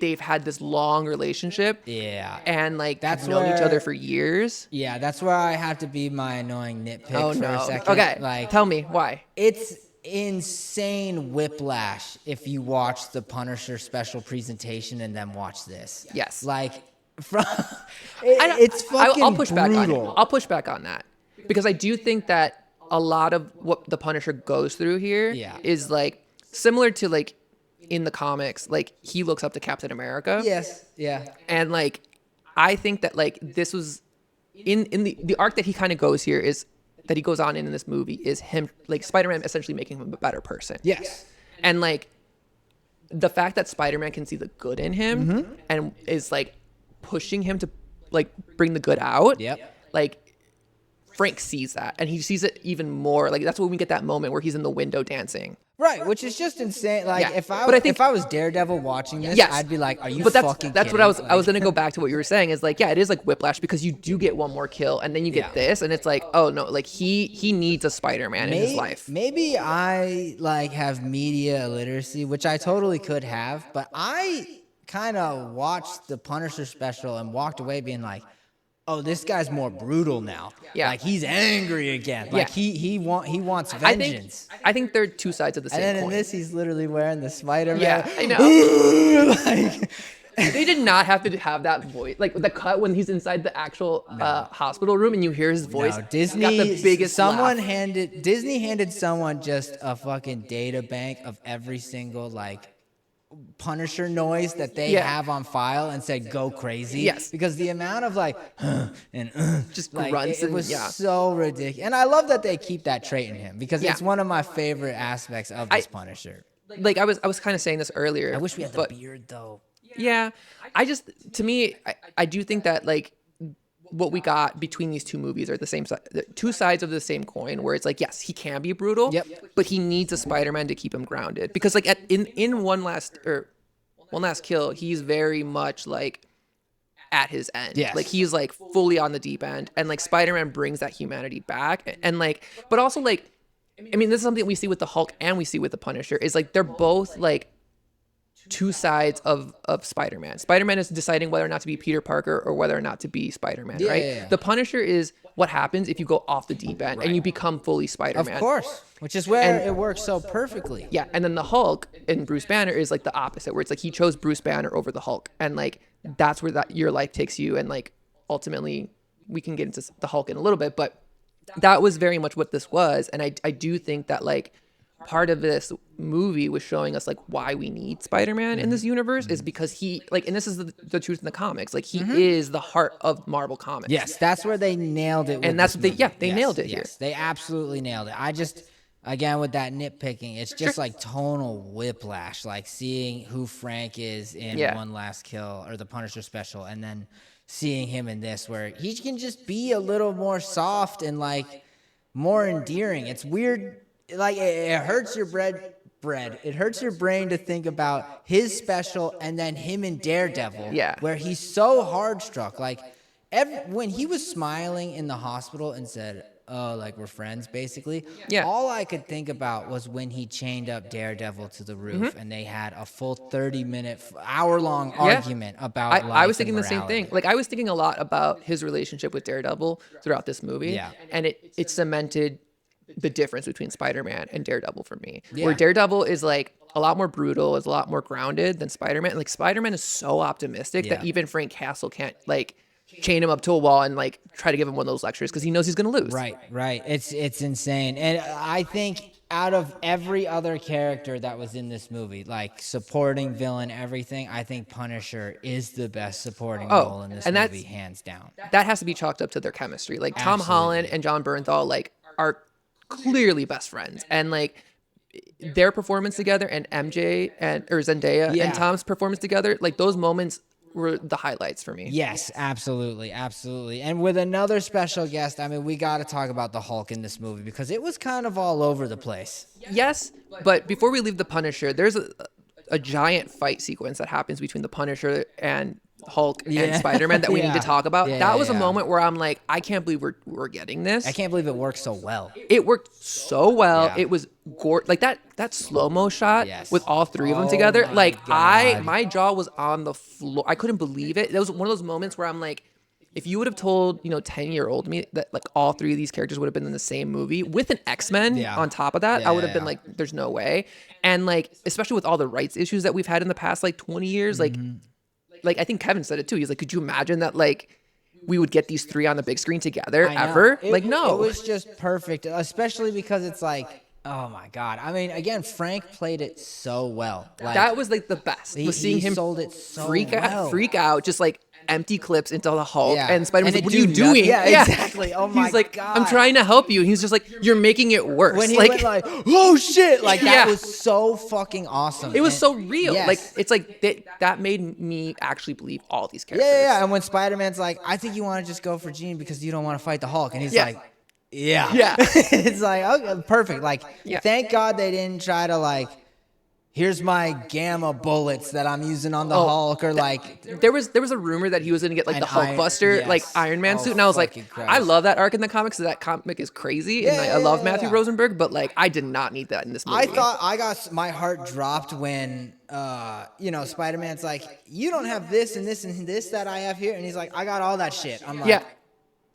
they've had this long relationship. Yeah. And like That's have known each where- other for years. Yeah, that's where I have to be my annoying nitpick Oh for a no. second. Okay. Like, Tell me why. it's insane whiplash if you watch the Punisher special presentation and then watch this. Yes. Like, from it's fucking I'll push back on it. brutal. I'll push back on that because I do think that a lot of what the Punisher goes through here is like similar to like in the comics, like he looks up to Captain America. Yes. Yeah. And like I think that like this was in the arc that he kind of goes here is that he goes on in this movie is him like Spider-Man essentially making him a better person. Yes. And like the fact that Spider-Man can see the good in him Mm-hmm. and is like pushing him to like bring the good out. Yep. Like Frank sees that and he sees it even more. Like that's when we get that moment where he's in the window dancing. Right, which is just insane. Like Yeah, if I but I think- if I was Daredevil watching this, Yes. I'd be like, "Are you But fucking?" that's what kidding? I was gonna go back to what you were saying is like, yeah, it is like whiplash because you do get one more kill and then you get Yeah. this and it's like, oh no, like he needs a Spider-Man in his life. Maybe I like have media illiteracy, which I totally could have, but I kind of watched the Punisher special and walked away being like, "Oh, this guy's more brutal now. Yeah. Like he's angry again. Like Yeah. he wants I vengeance." think they're two sides of the same And then in coin. this, he's literally wearing the Spider-Man. Yeah, I know. Like, They did not have to have that voice, like the cut when he's inside the actual hospital room and you hear his voice. no, it's Disney. got the biggest laugh. Disney handed someone just a fucking data bank of every single like Punisher noise that they Yeah. have on file and said go crazy. Yes. Because the amount of like and Just like, grunts it and- was yeah. so ridiculous. And I love that they keep that trait in him because Yeah. it's one of my favorite aspects of this Punisher. Like I was kind of saying this earlier. I wish we had the but beard though. yeah, I just to me I do think that like what we got between these two movies are the same side, two sides of the same coin. Where it's like, yes, he can be brutal, Yep. but he needs a Spider-Man to keep him grounded because like in one last kill, he's very much like at his end. Yes. Like he's like fully on the deep end, and like Spider-Man brings that humanity back, and like, but also like, I mean, this is something we see with the Hulk and we see with the Punisher is like they're both like two sides of Spider-Man. Spider-Man is deciding whether or not to be Peter Parker or whether or not to be Spider-Man, right? Yeah. The Punisher is what happens if you go off the deep end and you become fully Spider-Man. Of course. Which is where it works so perfectly. Yeah, and then the Hulk and Bruce Banner is like the opposite, where it's like he chose Bruce Banner over the Hulk, and like that's where that your life takes you, and like ultimately we can get into the Hulk in a little bit, but that was very much what this was, and I do think that like part of this movie was showing us like why we need Spider-Man in this universe is because he like, and this is the truth in the comics, like he is the heart of Marvel Comics. Yes, that's where they nailed it. With that's this what they- movie. yeah, they nailed it here. Yes, they absolutely nailed it. I just, again, with that nitpicking, it's just like tonal whiplash, like seeing who Frank is in Yeah. One Last Kill or the Punisher special, and then seeing him in this, where he can just be a little more soft and like more endearing. It's weird. Like it hurts your bread. It hurts your brain to think about his special and then him in Daredevil. Yeah. Where he's so hard struck. Like when he was smiling in the hospital and said, "Oh, like we're friends," basically. Yeah. All I could think about was when he chained up Daredevil to the roof and they had a full 30-minute, hour-long argument about. I life was thinking and the same thing. morality. Like I was thinking a lot about his relationship with Daredevil throughout this movie. Yeah. And it cemented the difference between Spider-Man and Daredevil for me. Yeah. Where Daredevil is like a lot more brutal, is a lot more grounded than Spider-Man. Like Spider-Man is so optimistic that Yeah. even Frank Castle can't like chain him up to a wall and like try to give him one of those lectures because he knows he's gonna lose. Right. It's insane. And I think out of every other character that was in this movie, like supporting villain, everything, I think Punisher is the best supporting role in this and movie, that's- hands down. That has to be chalked up to their chemistry. Like Tom Absolutely. Holland and John Bernthal like are clearly best friends, and like their performance together and MJ or Zendaya Yeah. and Tom's performance together, like those moments were the highlights for me. Yes, absolutely. And with another special guest, I mean, we got to talk about the Hulk in this movie because it was kind of all over the place. Yes, but before we leave the Punisher, there's a giant fight sequence that happens between the Punisher and Hulk Yeah. and Spider-Man that we need to Yeah. talk about. Yeah, That yeah, was a yeah. moment where I'm like, I can't believe we're getting this. I can't believe it works so well. It worked so well. Yeah. It was like that slow-mo shot Yes. with all three of them Oh together. my Like God. my jaw was on the floor. I couldn't believe it. That was one of those moments where I'm like, if you would have told 10-year-old me that like all three of these characters would have been in the same movie with an X-Men Yeah. on top of that, Yeah, I would have yeah, been yeah. like, there's no way. And like, especially with all the rights issues that we've had in the past like 20 years, like I think Kevin said it too. He's like, could you imagine that like we would get these three on the big screen together I know. ever? It- Like, no. It was just perfect, especially because it's like, oh my God. I mean, again, Frank played it so well. Like, That was like the best. Was seeing he him sold it so freak well. out, just like empty clips into the Hulk, Yeah. and Spider-Man's And like, it "What are you do nothing. doing?" Yeah, exactly. Oh my He's like, God. "I'm trying to help you," and he's just like, "You're making it worse." when he like, went like, oh shit, like that Yeah. was so fucking awesome. it was And- so real. Yes. Like, it's like that made me actually believe all these Yeah, characters. yeah, yeah. And when Spider-Man's like, I think you want to just go for Jean because you don't want to fight the Hulk. And he's Yeah. like, yeah. Yeah. It's like, okay, perfect. Like, Yeah. thank God they didn't try to like, here's my gamma bullets that I'm using on the Oh, Hulk or like, There was a rumor that he was gonna get like An the Hulk Iron- Buster, yes. like Iron Man Oh, suit, and I was like, fucking Christ. I love that arc in the comics. So that comic is crazy, and Yeah, I love yeah, Matthew yeah. Rosenberg, but like I did not need that in this movie. I thought I got my heart dropped when Spider-Man's like, you don't have this and this and this that I have here, and he's like, I got all that shit. I'm like, Yeah.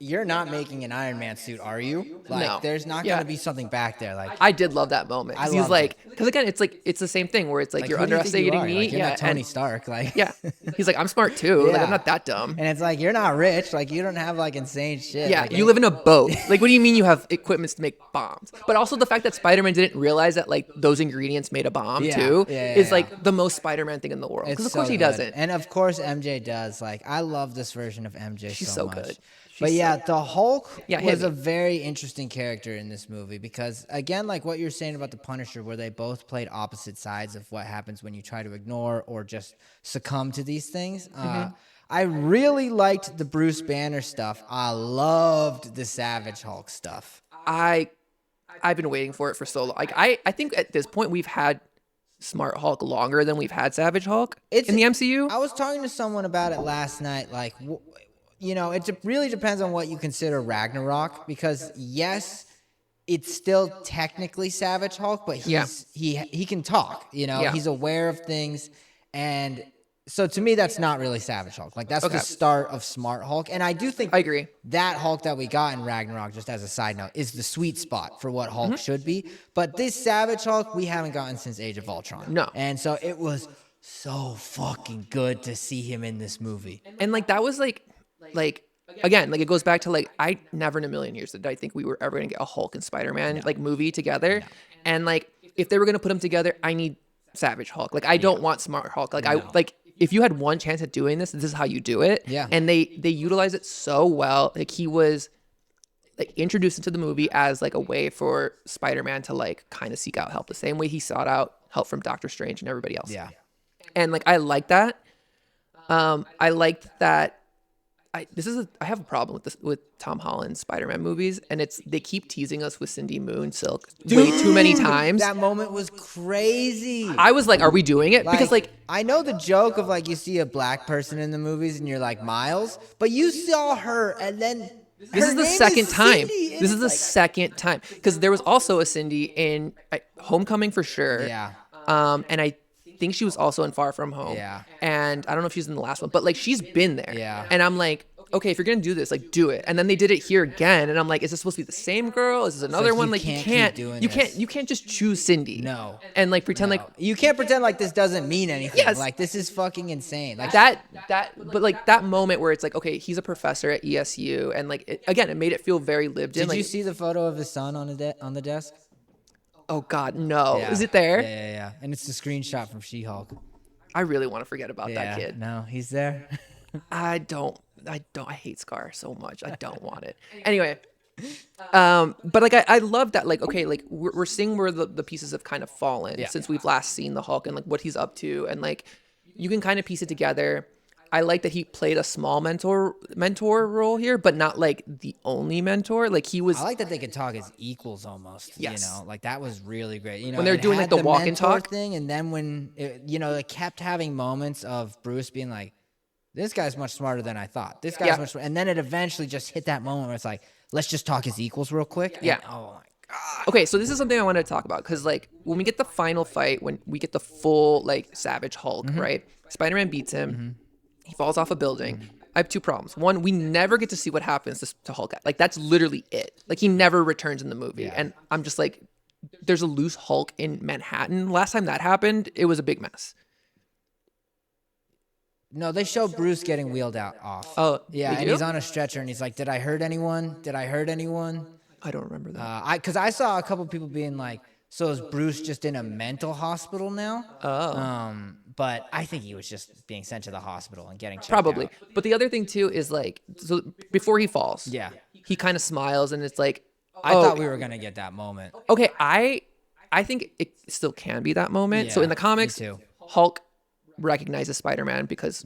you're not making an Iron Man suit, are you? Like, No. there's not Yeah. gonna be something back there. Like, I did love that moment. 'Cause I he's loved like, because again, it's the same thing where it's like, you're who do you think you underestimating are? me. Like, you're Yeah, not Tony and, Stark. Like, yeah. He's like, I'm smart too. Like, Yeah. I'm not that dumb. and it's like you're not rich. Like, you don't have like insane shit. Yeah, Like, you live in a boat. Like, what do you mean you have equipments to make bombs? But also the fact that Spider-Man didn't realize that like those ingredients made a bomb Yeah, too yeah, is yeah. like the most Spider-Man thing in the world. Because It's of course so he good. doesn't. And of course MJ does. Like, I love this version of MJ She's so so much. good. But She's yeah, the Hulk Yeah, hit was a me. very interesting character in this movie because, again, like what you're saying about the Punisher, where they both played opposite sides of what happens when you try to ignore or just succumb to these things. I really liked the Bruce Banner stuff. I loved the Savage Hulk stuff. I've been waiting for it for so long. Like I think at this point we've had Smart Hulk longer than we've had Savage Hulk in the MCU. I was talking to someone about it last night. Like, it really depends on what you consider Ragnarok because yes, it's still technically Savage Hulk, but Yeah. he can talk. Yeah. He's aware of things, and so to me, that's not really Savage Hulk. Like that's Okay. the start of Smart Hulk, and I do think I agree. that Hulk that we got in Ragnarok, just as a side note, is the sweet spot for what Hulk should be. But this Savage Hulk, we haven't gotten since Age of Ultron. No. And so it was so fucking good to see him in this movie. And like that was like again, like it goes back to like I never in a million years did I think we were ever gonna get a Hulk and Spider-Man like movie together. And like if they were gonna put them together, I need Savage Hulk. Like I don't want Smart Hulk. Like I like if you had one chance at doing this is how you do it. Yeah. And they utilize it so well. Like he was like introduced into the movie as like a way for Spider-Man to like kind of seek out help the same way he sought out help from Doctor Strange and everybody else. Yeah. And like I like that. I liked that. I have a problem with this with Tom Holland's Spider-Man movies, and they keep teasing us with Cindy Moon Silk way too many times. That moment was crazy. I was like, are we doing it? Because like I know the joke of like you see a black person in the movies and you're like Miles, but you saw her and then this her is the name second time. Cindy, and This is it's the like- second time because there was also a Cindy in Homecoming for sure. Yeah. And I think she was also in Far From Home. Yeah. And I don't know if she's in the last one, but like she's been there. Yeah. And I'm like, okay, if you're gonna do this, like do it. And then they did it here again, and I'm like, is this supposed to be the same girl? Is this another like, one? you Like can't you keep doing you this. can't just choose Cindy. No. And like pretend like You can't pretend like this doesn't mean anything. Yes. Like this is fucking insane. Like but like that moment where it's like, okay, he's a professor at ESU, and like it made it feel very lived in. did Like, you see the photo of his son on the desk? oh God, no, Yeah. is it there? Yeah. And it's the screenshot from She-Hulk. I really want to forget about Yeah. that kid. No, he's there. I hate Scar so much. I don't want it. Anyway, but like I love that. Like, okay, like we're seeing where the pieces have kind of fallen Yeah. since we've last seen the Hulk and like what he's up to, and like you can kind of piece it together. I like that he played a small mentor role here, but not like the only mentor. Like he was. I like that they could talk as equals almost. Yes. Like that was really great. When they're it doing, had like, the walk and mentor talk. thing, and then when it kept having moments of Bruce being like, this guy's much smarter than I thought. This guy's Yeah. much smarter. And then it eventually just hit that moment where it's like, let's just talk as equals real quick. And, Yeah. oh my God. Okay, so this is something I wanted to talk about because, like, when we get the final fight, when we get the full, like, Savage Hulk, right? Spider-Man beats him. He falls off a building. I have two problems. One, we never get to see what happens to Hulk. Like, that's literally it. Like, he never returns in the movie. And I'm just like, there's a loose Hulk in Manhattan. Last time that happened, it was a big mess. No, they show Bruce getting wheeled out off. Oh, yeah, they and do? he's on a stretcher, and he's like, "Did I hurt anyone? Did I hurt anyone?" I don't remember that. Because I saw a couple people being like, "So is Bruce just in a mental hospital now?" But I think he was just being sent to the hospital and getting checked Probably. out. But the other thing, too, is, like, so before he falls, Yeah, he kind of smiles, and it's like, I thought we were gonna get that moment. okay, I think it still can be that moment. So Yeah, in the comics, me too. Hulk recognizes Spider-Man because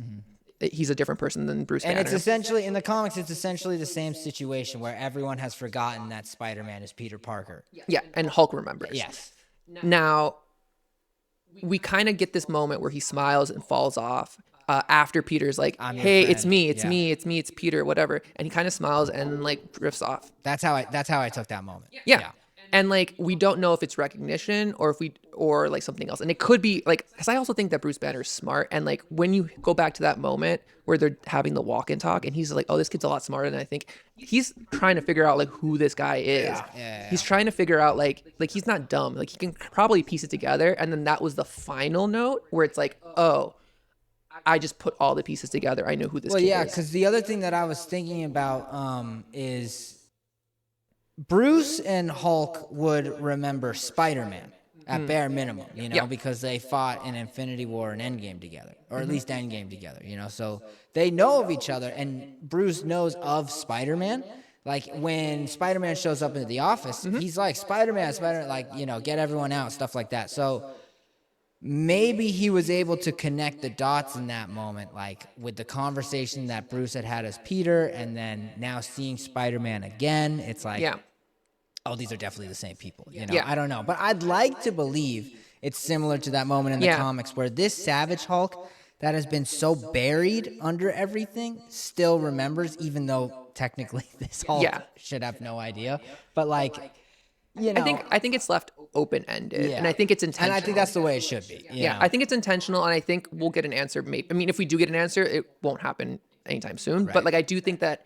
he's a different person than Bruce And Banner. it's essentially in the comics, it's essentially the same situation where everyone has forgotten that Spider-Man is Peter Parker. Yeah, and Hulk remembers. Yes. Now, we kind of get this moment where he smiles and falls off after Peter's like, I'm your "Hey, it's friend." me, it's Yeah. me, it's me, it's Peter, whatever," and he kind of smiles and like drifts off. That's how I took that moment. Yeah. And like we don't know if it's recognition or like something else. And it could be like cuz I also think that Bruce Banner is smart and like when you go back to that moment where they're having the walk and talk and he's like, "Oh, this kid's a lot smarter than I think." He's trying to figure out like who this guy is. He's trying to figure out like he's not dumb. Like he can probably piece it together and then that was the final note where it's like, "Oh, I just put all the pieces together. I know who this Well, kid yeah, is." because the other thing that I was thinking about is Bruce and Hulk would remember Spider-Man at bare minimum, you know, Yeah. because they fought in Infinity War and Endgame together, or at least Endgame together, you know. So they know of each other, and Bruce knows of Spider-Man. Like when Spider-Man shows up into the office, he's like Spider-Man, like you know, get everyone out, stuff like that. So maybe he was able to connect the dots in that moment, like with the conversation that Bruce had as Peter, and then now seeing Spider-Man again. It's like, Yeah. oh, these are definitely the same people. You know, Yeah. I don't know, but I'd like to believe it's similar to that moment in the Yeah. comics where this Savage Hulk that has been so buried under everything still remembers, even though technically this Hulk Yeah. should have no idea. But like, you know, I think it's left open-ended and Yeah. I think it's intentional. and I think that's the way it should be. you Yeah, know? I think it's intentional, and I think we'll get an answer. Maybe I mean, if we do get an answer, it won't happen anytime soon. But Right. like, I do think that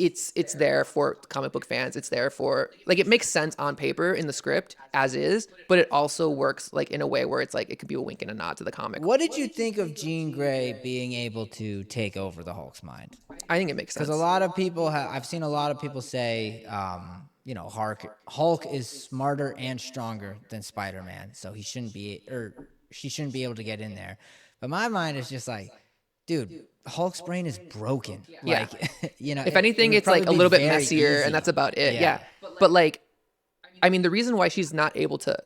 it's there for comic book fans. It's there for like it makes sense on paper in the script as is, but it also works like in a way where it's like it could be a wink and a nod to the comic. What did you think of Jean Grey being able to take over the Hulk's mind? I think it makes sense. Because a lot of people I've seen a lot of people say, you know, Hulk is smarter and stronger than Spider-Man, so he shouldn't be, or she shouldn't be able to get in there. But my mind is just like, dude, Hulk's brain is broken. Yeah. Like, you know, If anything, it would it's like a probably be little bit very messier, easy. and that's about it. Yeah. Yeah. But like, I mean, the reason why she's not able to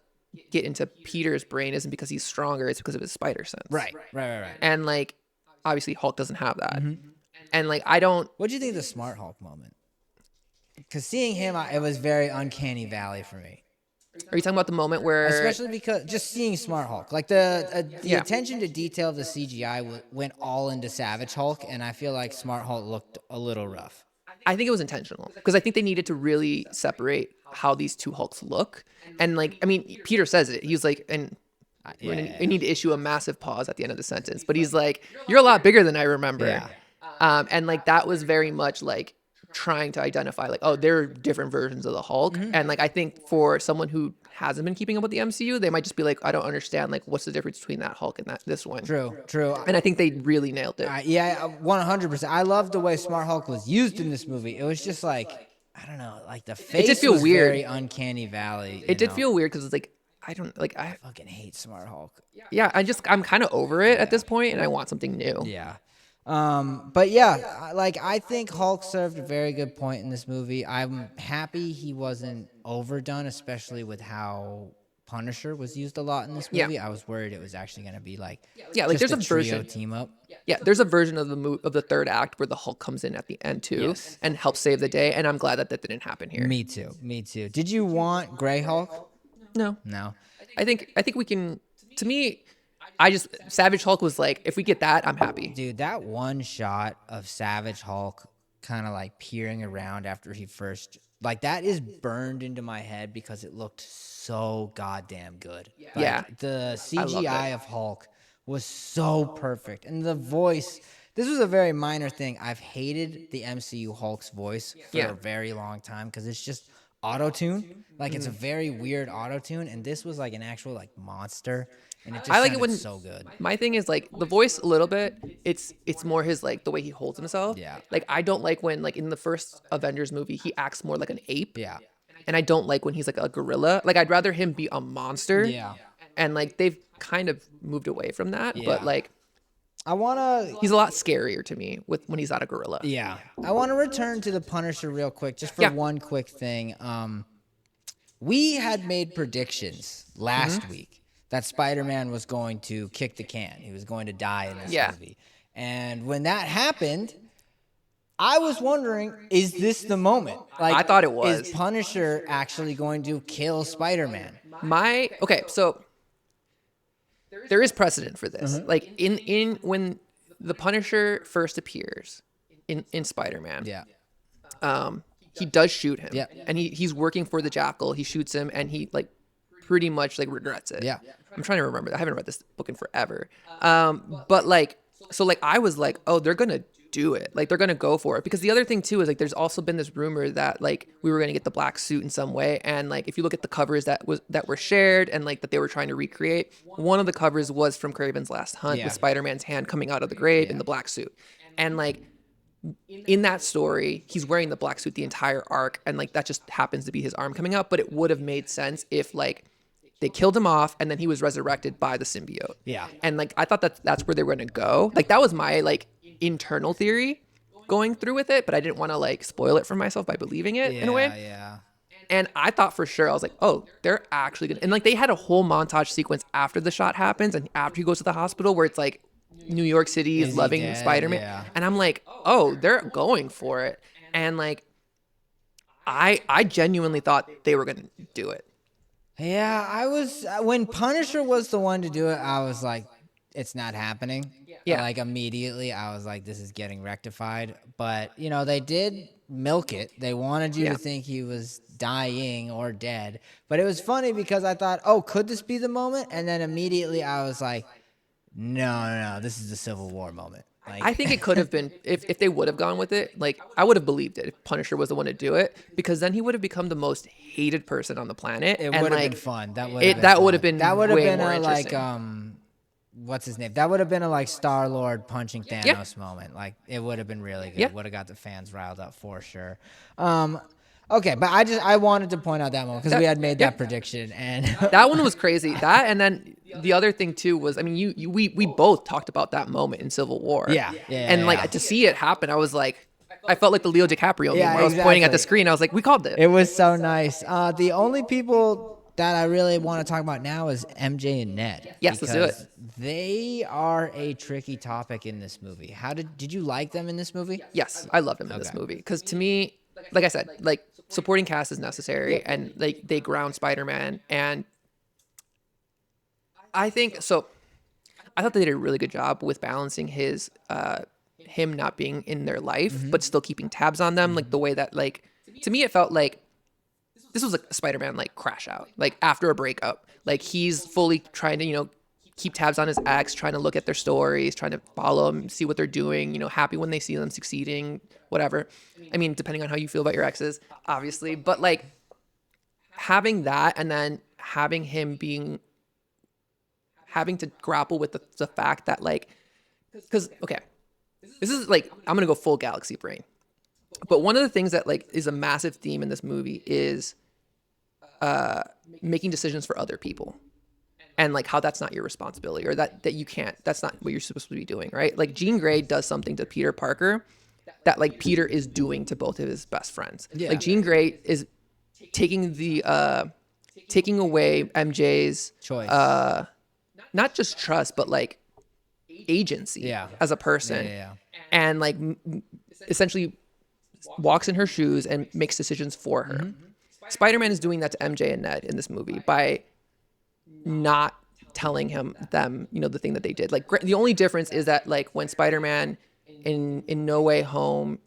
get into Peter's brain isn't because he's stronger; it's because of his spider sense. Right. And like, obviously, Hulk doesn't have that. Mm-hmm. And like, I don't. What do you think of the Smart Hulk moment? Because seeing him, it was very uncanny valley for me. Are you talking about the moment where? Especially because just seeing Smart Hulk, like the Yeah. attention to detail of the CGI went all into Savage Hulk, and I feel like Smart Hulk looked a little rough. I think it was intentional because I think they needed to really separate how these two Hulks look. And like, I mean, Peter says it. He's like, and we need to issue a massive pause at the end of the sentence. But he's like, "You're a lot bigger than I remember." Yeah. And like that was very much like trying to identify like, oh, there are different versions of the Hulk. And like I think for someone who hasn't been keeping up with the MCU, they might just be like, I don't understand like what's the difference between that Hulk and this one. True. And I think they really nailed it. Yeah, 100%. I love the way Smart Hulk was used in this movie. It was just like, I don't know, like the face did feel was weird. very uncanny valley. It did feel weird because it's like I don't like I fucking hate Smart Hulk. yeah, I'm kind of over it at this point and I want something new. Yeah. But yeah, I think Hulk served a very good point in this movie. I'm happy he wasn't overdone, especially with how Punisher was used a lot in this Yeah. movie. I was worried it was actually going to be like, Yeah, like just there's a trio version. team up. Yeah, there's a version of the third act where the Hulk comes in at the end too Yes. and helps save the day and I'm glad that didn't happen here. Me too. Did you want Gray Hulk? No. No. I think we can. To me, Savage Hulk was like, if we get that, I'm happy. Dude, that one shot of Savage Hulk kind of like peering around after he first, like, that is burned into my head because it looked so goddamn good. Like, Yeah. the I loved CGI it. of Hulk was so perfect. And the voice, this was a very minor thing. I've hated the MCU Hulk's voice for Yeah. a very long time because it's just auto-tune. Like, it's a very weird auto-tune. And this was like an actual like monster. And it just I like it sounded when so good. My thing is like the voice a little bit. It's more his like the way he holds himself. Yeah. Like I don't like when like in the first Avengers movie he acts more like an ape. Yeah. And I don't like when he's like a gorilla. Like I'd rather him be a monster. Yeah. And like they've kind of moved away from that. Yeah. But like I want to he's a lot scarier to me with when he's not a gorilla. Yeah. I want to return to the Punisher real quick, just for Yeah. one quick thing. We had made predictions last week that Spider-Man was going to kick the can. He was going to die in this Yeah. movie. And when that happened, I was wondering, is this the moment? Like, I thought it was. Is Punisher actually going to kill Spider-Man? Okay, so there is precedent for this. Mm-hmm. Like in when the Punisher first appears in Spider-Man. Yeah. He does shoot him. Yeah. And he's working for the Jackal. He shoots him and he like pretty much like regrets it. Yeah. I'm trying to remember. I haven't read this book in forever. But like so like I was like, "Oh, they're going to do it. Like they're going to go for it." Because the other thing too is like there's also been this rumor that like we were going to get the black suit in some way, and like if you look at the covers that were shared and like that they were trying to recreate, one of the covers was from Kraven's Last Hunt Yeah. with Spider-Man's hand coming out of the grave in the black suit. And like in that story, he's wearing the black suit the entire arc, and like that just happens to be his arm coming out. But it would have made sense if like they killed him off and then he was resurrected by the symbiote. Yeah. And like I thought that's where they were gonna go. Like that was my like internal theory going through with it, but I didn't want to like spoil it for myself by believing it in a way. Yeah. And I thought for sure, I was like, oh, they're actually gonna, and like they had a whole montage sequence after the shot happens and after he goes to the hospital where it's like New York City is he loving dead? Spider-Man. Yeah. And I'm like, oh, they're going for it. And like I genuinely thought they were gonna do it. Yeah, I was when Punisher was the one to do it, I was like, it's not happening. Yeah. Like immediately I was like, this is getting rectified. But you know, they did milk it. They wanted you Yeah. to think he was dying or dead. But it was funny because I thought, oh, could this be the moment? And then immediately I was like, no, this is the Civil War moment. Like, I think it could have been if they would have gone with it. Like I would have believed it if Punisher was the one to do it, because then he would have become the most hated person on the planet. it and would have like been fun. That would would have been that would have way been more a like interesting. what's his name? That would have been a like Star Lord punching Thanos Yeah. moment. Like it would have been really good. Yeah. Would have got the fans riled up for sure. Okay, but I wanted to point out that moment because we had made that prediction and That one was crazy. That, and then the other thing too was, I mean, we both talked about that moment in Civil War. Yeah, And like to see it happen, I was like, I felt like the Leo DiCaprio Yeah, meme where I was pointing at the exactly. screen. I was like, we called it. it was so nice. The only people that I really want to talk about now is MJ and Ned. Yes, let's do it. because They are a tricky topic in this movie. How did you like them in this movie? Yes, I loved him in this movie because to me, like I said, like supporting cast is necessary, and like they ground Spider-Man, and I think so. I thought they did a really good job with balancing his him not being in their life, but still keeping tabs on them, like the way that like to me it felt like this was like a Spider-Man like crash out, like after a breakup, like he's fully trying to keep tabs on his ex, trying to look at their stories, trying to follow them, see what they're doing, happy when they see them succeeding, whatever. I mean, depending on how you feel about your exes, obviously, but like having that and then having him having to grapple with the fact that like, because, okay, this is like, I'm going to go full galaxy brain. But one of the things that like is a massive theme in this movie is making decisions for other people. And like how that's not your responsibility, or that you can't, that's not what you're supposed to be doing, right? Like Jean Grey does something to Peter Parker that like Peter is doing to both of his best friends. Yeah. Like Jean Grey is taking away MJ's Choice. not just trust, but like agency Yeah. as a person. Yeah. And like essentially walks in her shoes and makes decisions for her. Spider-Man is doing that to MJ and Ned in this movie by not telling them, the thing that they did. Like the only difference is that like when Spider-Man in No Way Home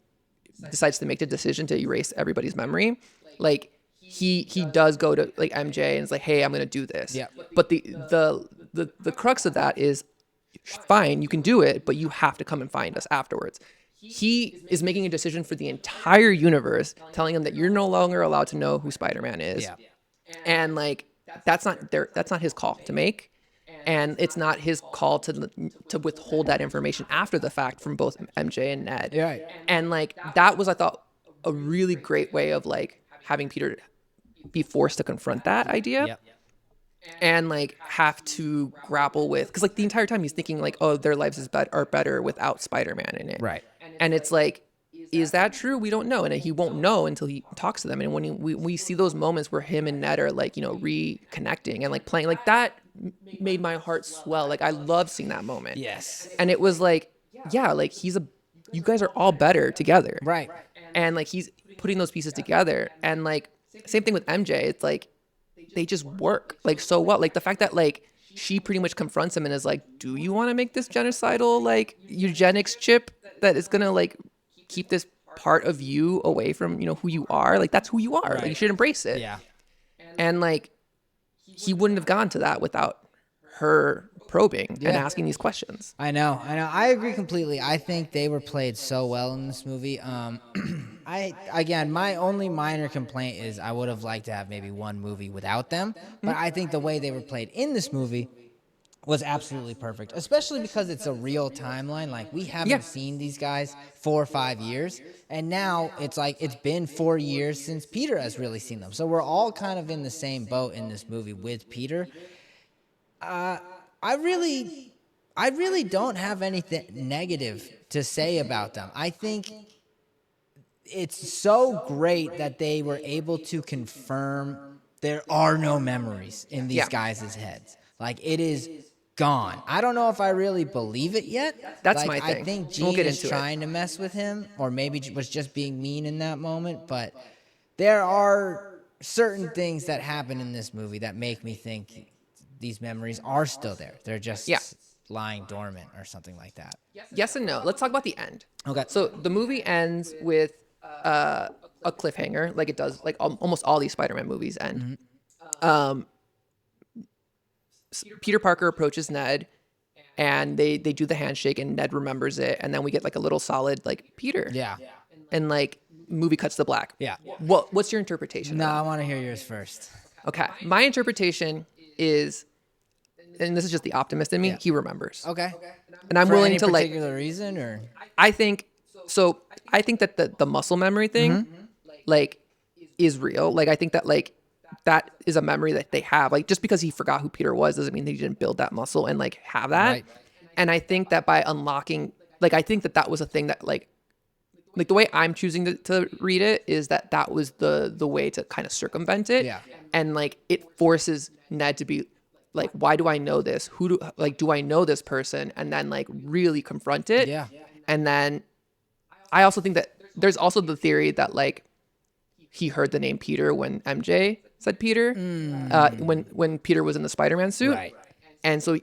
decides to make the decision to erase everybody's memory, like he does go to like MJ and is like, hey, I'm gonna do this. Yeah. But the crux of that is, fine, you can do it, but you have to come and find us afterwards. He is making a decision for the entire universe, telling them that you're no longer allowed to know who Spider-Man is. Yeah. And like that's not his call to make. And it's not his call to withhold that information after the fact from both MJ and Ned. Right. And like that was, I thought, a really great way of like having Peter be forced to confront that idea. Yep. And like have to grapple with, because like the entire time he's thinking like, oh, their lives are better without Spider-Man in it. Right. And it's like, is that true? We don't know. And he won't know until he talks to them. And when we see those moments where him and Ned are like, reconnecting and like playing, like that made my heart swell. Like I love seeing that moment. Yes. And it was like, yeah, like you guys are all better together. Right. And like he's putting those pieces together. And like same thing with MJ. It's like they just work like so well. Like the fact that like she pretty much confronts him and is like, do you want to make this genocidal like eugenics chip that is gonna like keep this part of you away from who you are? Like that's who you are. Like you should embrace it. Yeah. And like he wouldn't have gone to that without her probing and asking these questions. I know. I agree completely. I think they were played so well in this movie. My only minor complaint is I would have liked to have maybe one movie without them, but I think the way they were played in this movie was absolutely perfect, especially because it's a real timeline. Like we haven't seen these guys 4 or 5 years, and now it's like it's been 4 years since Peter has really seen them. So we're all kind of in the same boat in this movie with Peter. I really don't have anything negative to say about them. I think it's so great that they were able to confirm there are no memories in these guys' heads. Like it is gone. I don't know if I really believe it yet. That's like, my thing. I think Gene We'll get is into trying to mess with him, or maybe was just being mean in that moment. But there are certain things that happen in this movie that make me think these memories are still there. They're just lying dormant or something like that. Yes and no. Let's talk about the end. Okay. So the movie ends with a cliffhanger, like it does, like almost all these Spider-Man movies end. Mm-hmm. Peter Parker approaches Ned, and they do the handshake, and Ned remembers it, and then we get like a little solid like Peter. Yeah. And like movie cuts to black. Yeah. What's your interpretation? No, I want to hear yours first. Okay. My interpretation is, and this is just the optimist in me, he remembers. Okay. And I'm For willing any to like, particular reason, or I think that the muscle memory thing like is real. Like I think that like that is a memory that they have. Like just because he forgot who Peter was doesn't mean that he didn't build that muscle and like have that. Right. And I think that by unlocking, like I think that was a thing that like the way I'm choosing to read it is that was the way to kind of circumvent it. Yeah. And like it forces Ned to be like, why do I know this? Do I know this person? And then like really confront it. Yeah. And then I also think that there's also the theory that like he heard the name Peter when MJ said Peter, when Peter was in the Spider-Man suit. Right. And so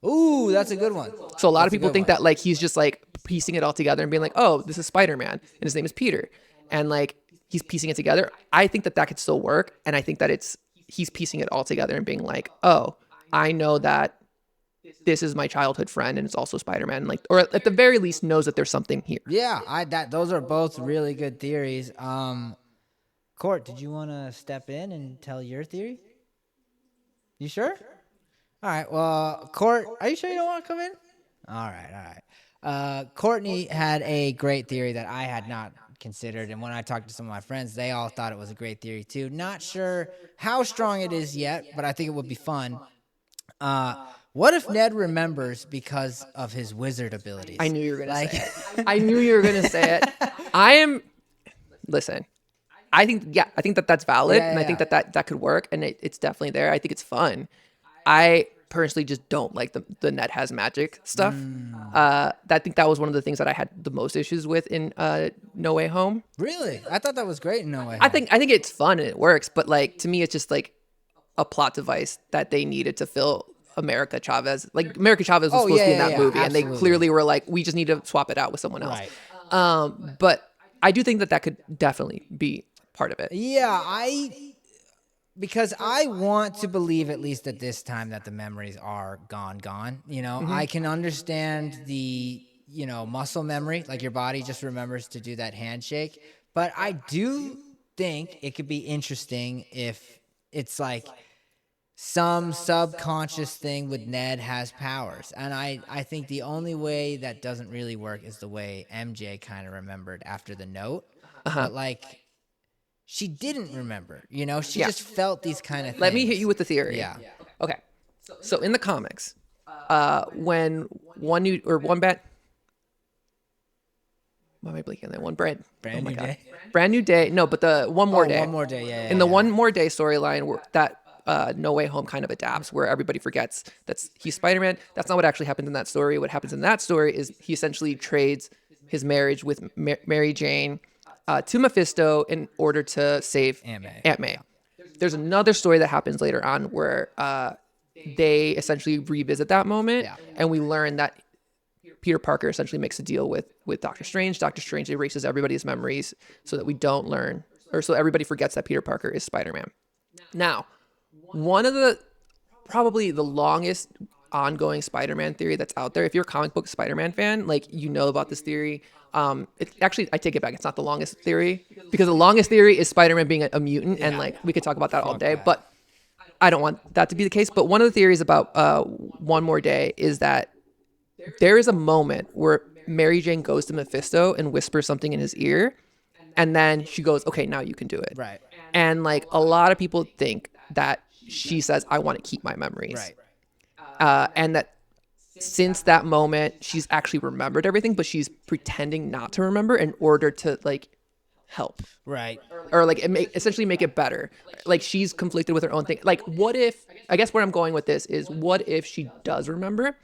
Ooh, that's a good one. a lot of people think that like he's just like piecing it all together and being like, oh, this is Spider-Man and his name is Peter. And like he's piecing it together. I think that could still work. And I think that he's piecing it all together and being like, oh, I know that this is my childhood friend and it's also Spider-Man, like, or at the very least knows that there's something here. Yeah, those are both really good theories. Court, did you want to step in and tell your theory? You sure? All right. Well, Court, are you sure you don't want to come in? All right. Courtney had a great theory that I had not considered, and when I talked to some of my friends, they all thought it was a great theory too. Not sure how strong it is yet, but I think it would be fun. What if Ned remembers because of his wizard abilities? I knew you were going to say it. I knew you were going to say it. Listen, I think that that's valid. And I think that could work. And it's definitely there. I think it's fun. I personally just don't like the Ned has magic stuff. I think that was one of the things that I had the most issues with in No Way Home. Really? I thought that was great in No Way Home. I think it's fun and it works. But like, to me, it's just like a plot device that they needed to fill America Chavez. Like America Chavez was Oh, supposed to be yeah, in that yeah, movie, and they absolutely. clearly were like, we just need to swap it out with someone else. Right. But I do think that that could definitely be part of it. Yeah, because I want to believe at least at this time that the memories are gone. You know, I can understand the, muscle memory, like your body just remembers to do that handshake. But I do think it could be interesting if it's like some subconscious thing with Ned has powers. And I think the only way that doesn't really work is the way MJ kind of remembered after the note. But like, she didn't remember, she Yeah. just felt these kind of things. Let me hit you with the theory. Yeah. Okay. So in the comics, when one bat. Why am I blinking on that one? Brand oh my new God. day. Brand New Day. No, but the One More Day. One more day, yeah. In the One More Day storyline, that No Way Home kind of adapts, where everybody forgets that he's Spider-Man. That's not what actually happened in that story. What happens in that story is he essentially trades his marriage with Mary Jane to Mephisto in order to save Aunt May. There's another story that happens later on where they essentially revisit that moment, and we learn that Peter Parker essentially makes a deal with Doctor Strange. Doctor Strange erases everybody's memories so that we don't learn, or so everybody forgets that Peter Parker is Spider-Man. Now, one of the probably the longest ongoing Spider-Man theory that's out there, if you're a comic book Spider-Man fan, like, about this theory. Actually, I take it back. It's not the longest theory, because the longest theory is Spider-Man being a mutant, and like we could talk about that all day, but I don't want that to be the case. But one of the theories about One More Day is that there is a moment where Mary Jane goes to Mephisto and whispers something in his ear, and then she goes, okay, now you can do it. Right. And like a lot of people think that she says, I want to keep my memories. Right. And that since that moment, she's actually remembered everything, but she's pretending not to remember in order to like help. Right. Or like essentially make it better. Like she's conflicted with her own thing. Like what if, I guess where I'm going with this is, what if she does remember,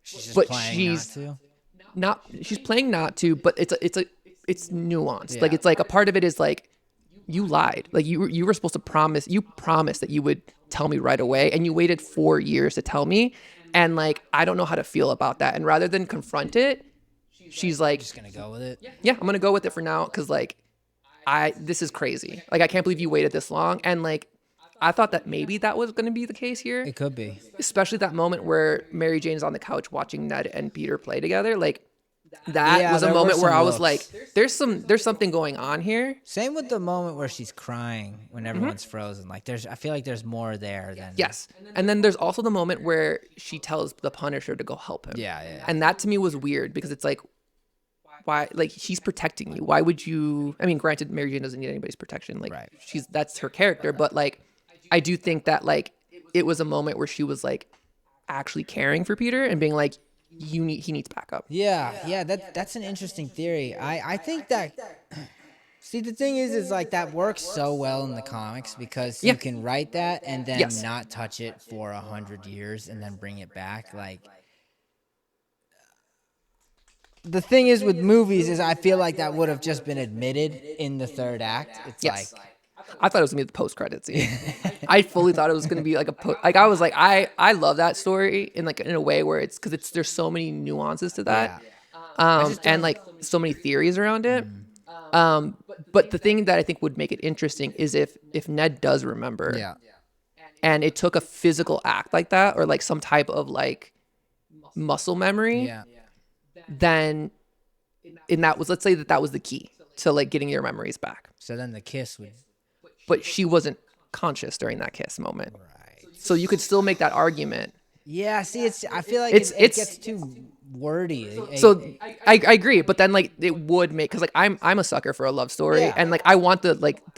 She's just but playing she's not to. she's playing not to, but it's nuanced. Yeah. Like it's like a part of it is like, you lied. Like you were supposed to promise that you would tell me right away, and you waited 4 years to tell me. And like, I don't know how to feel about that. And rather than confront it, she's like, Just gonna go with it. yeah, I'm gonna go with it for now, because like this is crazy. Like I can't believe you waited this long. And like I thought that maybe that was gonna be the case here. It could be. Especially that moment where Mary Jane is on the couch watching Ned and Peter play together. Like that was a there were moment where some I was looks. like, there's something going on here. Same with the moment where she's crying when everyone's frozen. Like I feel like there's more there than. Yes. And then there's also the moment where she tells the Punisher to go help him. Yeah. And that to me was weird, because it's like, why? Like, she's protecting you. Why would you? I mean, granted, Mary Jane doesn't need anybody's protection. Like, Right. that's her character. But like, I do think that like it was a moment where she was like actually caring for Peter and being like, he needs backup. Yeah. That's an interesting theory. I think that. See, the thing is like that works so well in the comics, because you can write that and then Yes. not touch it for 100 years and then bring it back. Like, the thing is with movies is I feel like that would have just been admitted in the third act. It's Yes. like, I thought it was gonna be the post-credit scene. I fully thought it was gonna be like like I was like, I love that story in a way where because there's so many nuances to that, and like so many theories around it. But the thing that I think would make it interesting is if Ned does remember, yeah. and it took a physical act like that, or like some type of like muscle memory, Yeah. then let's say that was the key to like getting your memories back. So then the kiss would. But she wasn't conscious during that kiss moment. Right. So you could still make that argument. Yeah, see, I feel like It's- it gets too wordy. So I agree, but then like it would make, because like I'm a sucker for a love story, Yeah. and like I want the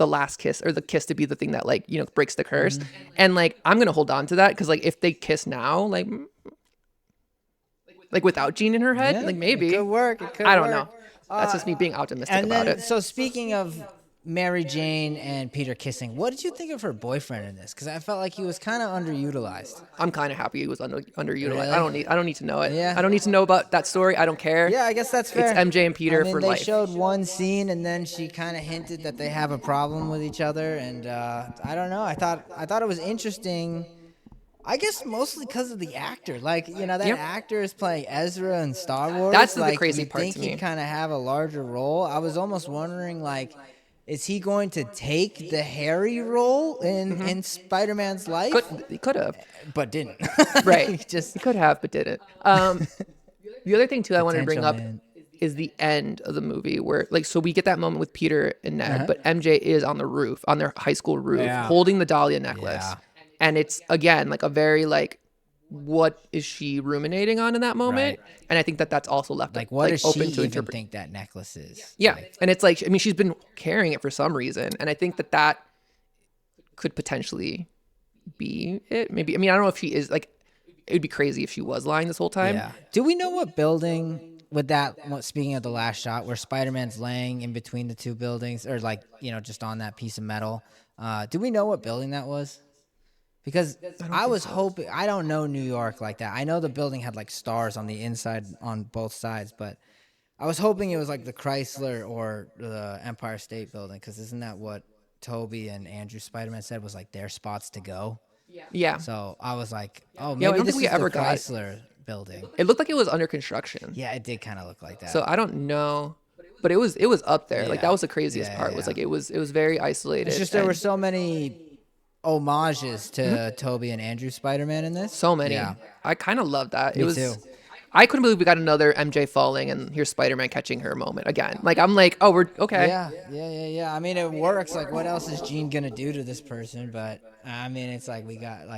last kiss, or the kiss, to be the thing that like breaks the curse, and like I'm gonna hold on to that, because like if they kiss now, like without Jean in her head, Yeah, like maybe it could work. It could I don't work. know. That's just me being optimistic And about then, it. so speaking of Mary Jane and Peter kissing, what did you think of her boyfriend in this? Because I felt like he was kind of underutilized. I'm kind of happy he was underutilized. Really? I don't need to know it. Yeah. I don't need to know about that story. I don't care. Yeah, I guess that's fair. It's MJ and Peter I mean, for they life. showed one scene, and then she kind of hinted that they have a problem with each other, and I don't know. I thought it was interesting. I guess mostly because of the actor. Like, that Yep. actor is playing Ezra in Star Wars. That's the like, crazy you'd part think to he'd me. kind of have a larger role. I was almost wondering, like, is he going to take the Harry role in Spider-Man's life? He could have. But didn't. Right. He just He could have, but didn't. The other thing too I wanted to bring potential, up man. is the end of the movie where like so we get that moment with Peter and Ned, Uh-huh. but MJ is on the roof, on their high school roof, Yeah. holding the Dahlia necklace. Yeah. And it's again like a very like what is she ruminating on in that moment? Right. And I think that that's also left Like, what does she open to even interpret. think that necklace is? Yeah. Like, And it's like I mean she's been carrying it for some reason and I think that that could potentially be it. Maybe I mean I don't know if she is like it would be crazy if she was lying this whole time. yeah. Do we know what building with that? Speaking of the last shot, where Spider-Man's laying in between the two buildings, or like just on that piece of metal. Do we know what building that was? Because I was hoping. I don't know New York like that. I know the building had like stars on the inside on both sides, but I was hoping it was like the Chrysler or the Empire State Building. Because isn't that what Toby and Andrew Spider-Man said was like their spots to go? Yeah. So I was like, oh, I maybe don't this think we is ever the got- Chrysler building. It looked like it was under construction. Yeah, it did kind of look like that. So I don't know, but it was up there. Like Yeah. that was the craziest Yeah, part. Was yeah. like it was very isolated. it's just there were and so many homages to Toby and Andrew Spider-Man in this. so many. Yeah. I kind of loved that. Me it was. too. I couldn't believe we got another MJ falling and here's Spider-Man catching her moment again. Like I'm like, oh, we're okay. Yeah. I mean, it works. Like, what else is Gene gonna do to this person? But I mean, it's like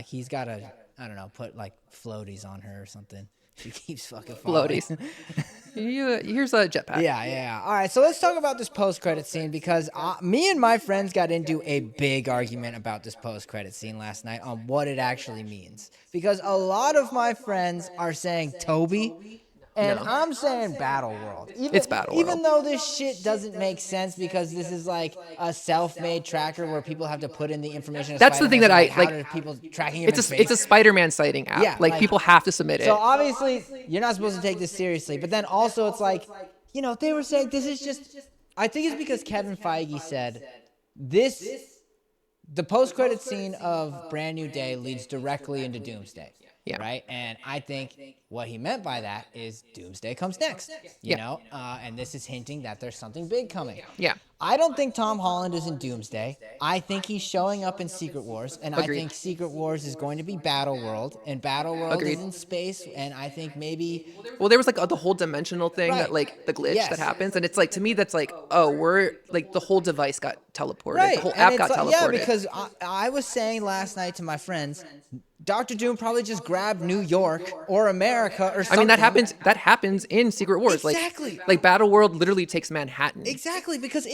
he's got to, I don't know, put like floaties on her or something. She keeps fucking falling. Floaties. Here's a jetpack. Yeah. All right, so let's talk about this post-credit scene because me and my friends got into a big argument about this post-credit scene last night on what it actually means. Because a lot of my friends are saying Toby, and No. I'm saying Battle World. It's Battle Even World. though this shit doesn't make sense because this is like a self-made tracker where people have to put in the information. of That's the thing Spider-Man, that so, I- how like, do people tracking him in It's space? a Spider-Man sighting app. Yeah, like like- people have to submit it. So obviously, you're not supposed to take this seriously. But then also, it's like, they were saying this is just. I think it's because Kevin Feige said the post-credit scene of Brand New Day leads directly into Doomsday. Yeah. Right. And I think what he meant by that is Doomsday comes next. You Yeah. know, and this is hinting that there's something big coming. Yeah. I don't think Tom Holland is in Doomsday. I think he's showing up in Secret Wars, and I Agreed. think Secret Wars is going to be Battle World, and Battle World Agreed. is in space, and I think maybe Well, there was like the whole dimensional thing Right. that like the glitch Yes. that happens, and it's like to me that's like, oh, we're like the whole device got teleported, right, the whole and app it's got like- teleported. Yeah, because I was saying last night to my friends, Doctor Doom probably just grabbed New York or America or something. I mean that happens. That happens in Secret Wars. Exactly. Like Battle World literally takes Manhattan. Exactly, because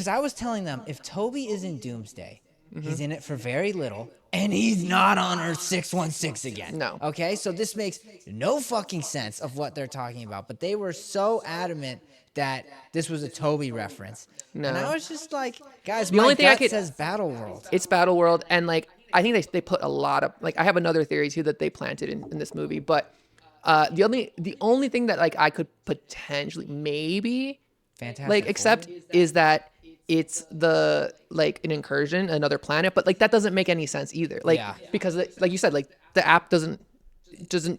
I was telling them if Toby is in Doomsday, Mm-hmm. he's in it for very little, and he's not on Earth 616 again. No. Okay, so this makes no fucking sense of what they're talking about. But they were so adamant that this was a Toby reference. No. And I was just like, guys, The my only thing I gut could- says Battle World. It's Battle World, and like I think they put a lot of like I have another theory too that they planted in this movie, but the only thing that like I could potentially maybe Fantastic. like accept is that it's the like an incursion, another planet, but like that doesn't make any sense either. Like Yeah. because like you said, like the app doesn't.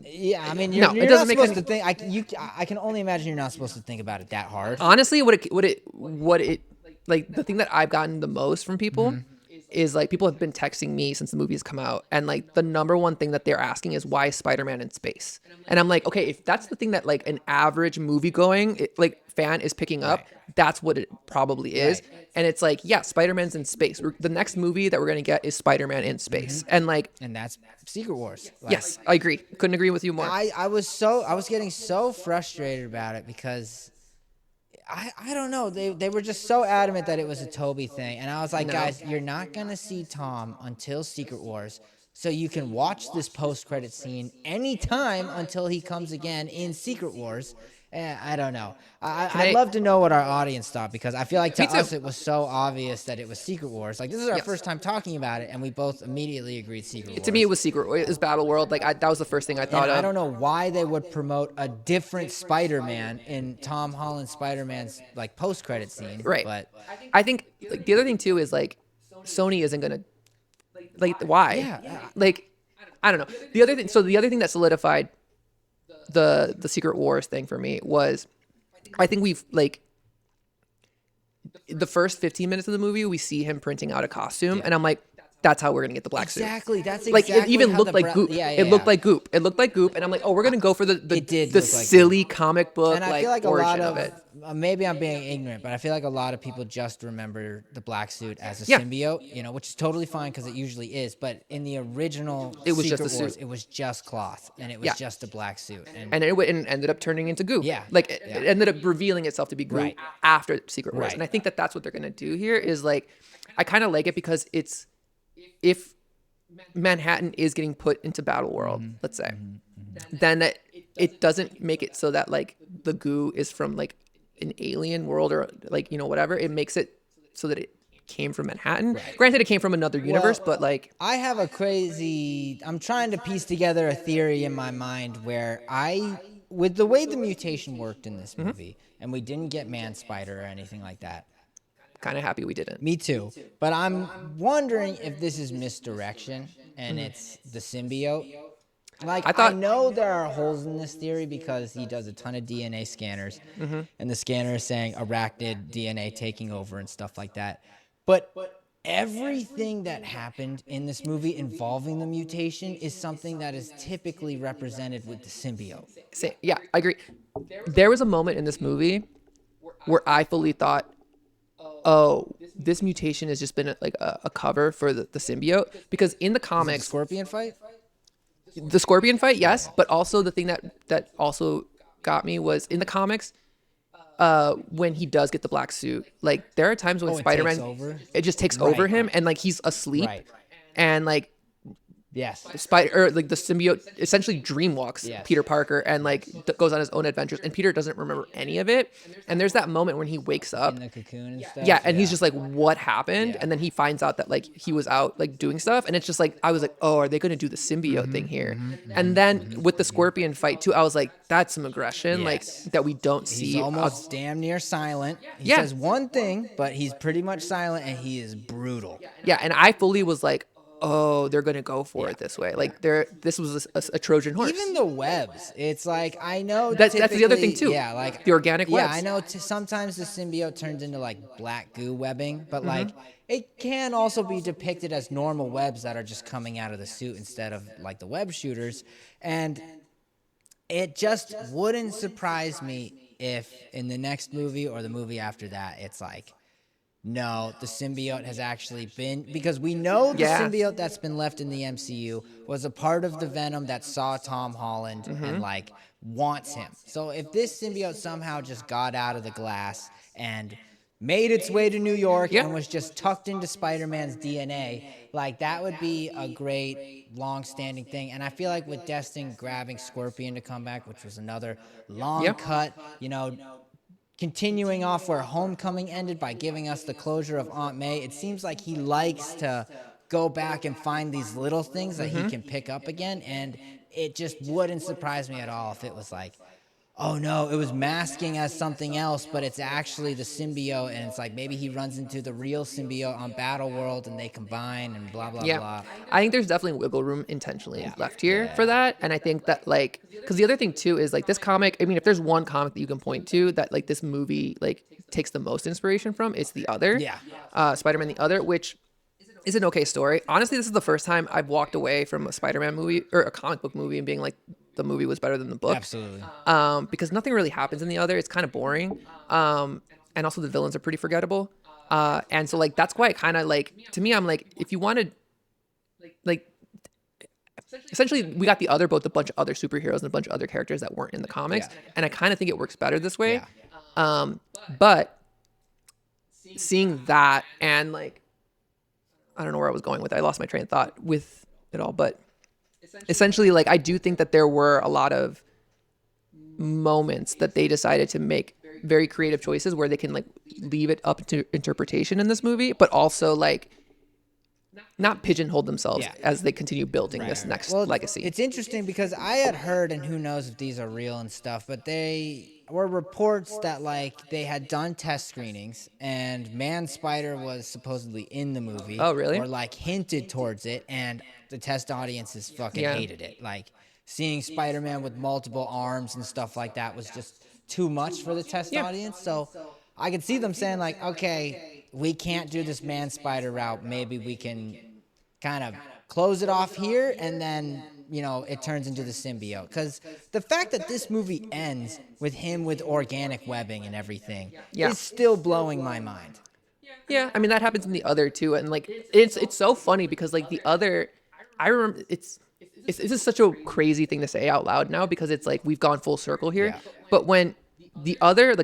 Yeah, I mean, No, you're it not doesn't make supposed any- to think. I can only imagine you're not supposed to think about it that hard. Honestly, what it like the thing that I've gotten the most from people Mm-hmm. is like people have been texting me since the movie has come out, and like the number one thing that they're asking is why is Spider-Man in space? And I'm like, okay, if that's the thing that like an average movie going like fan is picking up, that's what it probably is. Right. And it's like, yeah, Spider-Man's in space. The next movie that we're gonna get is Spider-Man in space, and like, And that's Secret Wars. Like, yes, I agree. Couldn't agree with you more. I was getting so frustrated about it because I don't know, they were just so adamant that it was a Toby thing, and I was like, No. guys, you're not gonna see Tom until Secret Wars, so you can watch this post-credit scene anytime until he comes again in Secret Wars. I don't know. I'd I- love to know what our audience thought, because I feel like to Me too. us it was so obvious that it was Secret Wars. Like, this is our Yes. first time talking about it, and we both immediately agreed Secret Wars. To me, it was Secret. It was Battle World. Like that was the first thing I thought And of. I don't know why they would promote a different Spider-Man in Tom Holland Spider-Man's like post-credit scene. Right. But I think like the other thing too is like Sony isn't gonna like why? Yeah. Like I don't know. The other thing that solidified the Secret Wars thing for me was, I think we've like, the first 15 minutes of the movie, we see him printing out a costume, and I'm like, that's how we're gonna get the black suit. Exactly. That's Like exactly it even how looked the like Goop. Yeah, It looked like Goop. It looked like Goop, and I'm like, oh, we're gonna go for the It did the look like silly comic book And I like feel like a origin lot of of it. maybe I'm being ignorant, but I feel like a lot of people just remember the black suit as a Yeah. symbiote, which is totally fine because it usually is. But in the original It was just Secret a Wars, suit. it was just cloth and it was Yeah. just a black suit. And it ended up turning into Goop. Yeah. Like it ended up revealing itself to be Goop Right. after Secret Wars. Right. And I think that that's what they're gonna do here. Is like, I kind of like it because it's, if Manhattan is getting put into Battle World, let's say, then it doesn't make it so that like the goo is from like an alien world or like, whatever. It makes it so that it came from Manhattan. Granted, it came from another universe, but like, I have I'm trying to piece together a theory in my mind where with the way the mutation worked in this movie, and we didn't get Man Spider or anything like that. kind of happy we didn't. Me too. But I'm wondering if this is misdirection and it's the symbiote. Like, I know there are holes in this theory because he does a ton of DNA scanners, and the scanner is saying arachnid DNA taking over and stuff like that. But everything that happened in this movie involving the mutation is something that is typically represented with the symbiote. Yeah, I agree. There was a moment in this movie where I fully thought, oh, this mutation has just been like a cover for the symbiote, because in the The comics, Scorpion fight? the Scorpion fight, yes, but also the thing that also got me was in the comics, when he does get the black suit, like there are times when Oh, it Spider-Man, takes over? it just takes over Right. him, and like he's asleep, Right. and like Yes. like the symbiote essentially dreamwalks Yes. Peter Parker and like goes on his own adventures, and Peter doesn't remember any of it. And there's that moment when he wakes up, In the cocoon and stuff. yeah, and he's just like, what happened? And then he finds out that like he was out like doing stuff, and it's just like, I was like, oh, are they going to do the symbiote thing here? And then with the Scorpion fight too, I was like, that's some aggression, Yes. like that we don't He's see. almost damn near silent. He Yeah. says one thing, but he's pretty much silent, and he is brutal. Yeah, and I fully was like, oh, they're going to go for it this way. Like this was a Trojan horse. Even the webs, it's like, I know That's the other thing typically- too. Yeah, like the organic yeah, webs. I know. Sometimes the symbiote turns into like black goo webbing, but like it can also be depicted as normal webs that are just coming out of the suit instead of like the web shooters, and it just wouldn't surprise me if in the next movie or the movie after that, it's like, no, the symbiote has actually been, because we know the Yeah. symbiote that's been left in the MCU was a part of the Venom that saw Tom Holland and like wants him. So if this symbiote somehow just got out of the glass and made its way to New York Yeah. and was just tucked into Spider-Man's DNA, like that would be a great long-standing thing. And I feel like with Destin grabbing Scorpion to come back, which was another long Yep. cut, continuing off where Homecoming ended by giving us the closure of Aunt May, it seems like he likes to go back and find these little things that he can pick up again, and it just wouldn't surprise me at all if it was like, oh no, it was masking as something else, but it's actually the symbiote, and it's like maybe he runs into the real symbiote on Battle World and they combine and blah, blah, blah. I think there's definitely wiggle room intentionally left here for that. And I think that like, because the other thing too is like this comic, I mean, if there's one comic that you can point to that like this movie like takes the most inspiration from, it's The Other. Yeah. Spider-Man The Other, which is an okay story. Honestly, this is the first time I've walked away from a Spider-Man movie or a comic book movie and being like, the movie was better than the book. Absolutely. Because nothing really happens in The Other. It's kind of boring. And also the villains are pretty forgettable. And so like, that's why it kind of like, to me, I'm like, if you wanted like, essentially we got both a bunch of other superheroes and a bunch of other characters that weren't in the comics. Yeah. And I kind of think it works better this way. Yeah. But seeing that and like, I don't know where I was going with it. I lost my train of thought with it all, but essentially like, I do think that there were a lot of moments that they decided to make very creative choices where they can like leave it up to interpretation in this movie, but also like not pigeonhole themselves Yeah. as they continue building this next Well, legacy. It's interesting because I had heard, and who knows if these are real and stuff, but they were reports that like they had done test screenings and Man Spider was supposedly in the movie. Oh, really? Or like hinted towards it, and the test audiences fucking Yeah. hated it. Like seeing Spider-Man with multiple arms and stuff like that was just too much for the test Yeah. audience. So I could see them saying like, okay, we can't do this Man Spider route. Maybe we can kind of close it off here, and then it turns into the symbiote. Because the fact that this movie ends with him with organic webbing and everything is still blowing my mind. Yeah, I mean that happens in the other too, and like it's so funny because like the other, I remember it's this is such a crazy thing to say out loud now because it's like we've gone full circle here. Yeah. But when the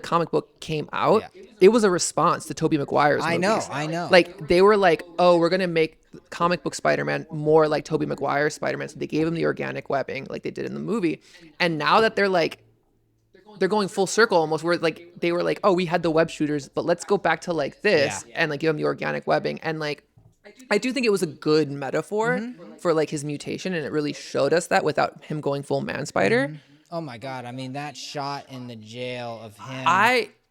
comic book came out, Yeah. it was a response to Tobey Maguire's movies. I know. Like they were like, oh, we're gonna make comic book Spider-Man more like Tobey Maguire's Spider-Man, so they gave him the organic webbing like they did in the movie, and now that they're going full circle almost where like they were like, oh, we had the web shooters, but let's go back to like this and like give him the organic webbing. And like I do think it was a good metaphor for like his mutation, and it really showed us that without him going full Man Spider. Oh my god! I mean, that shot in the jail of him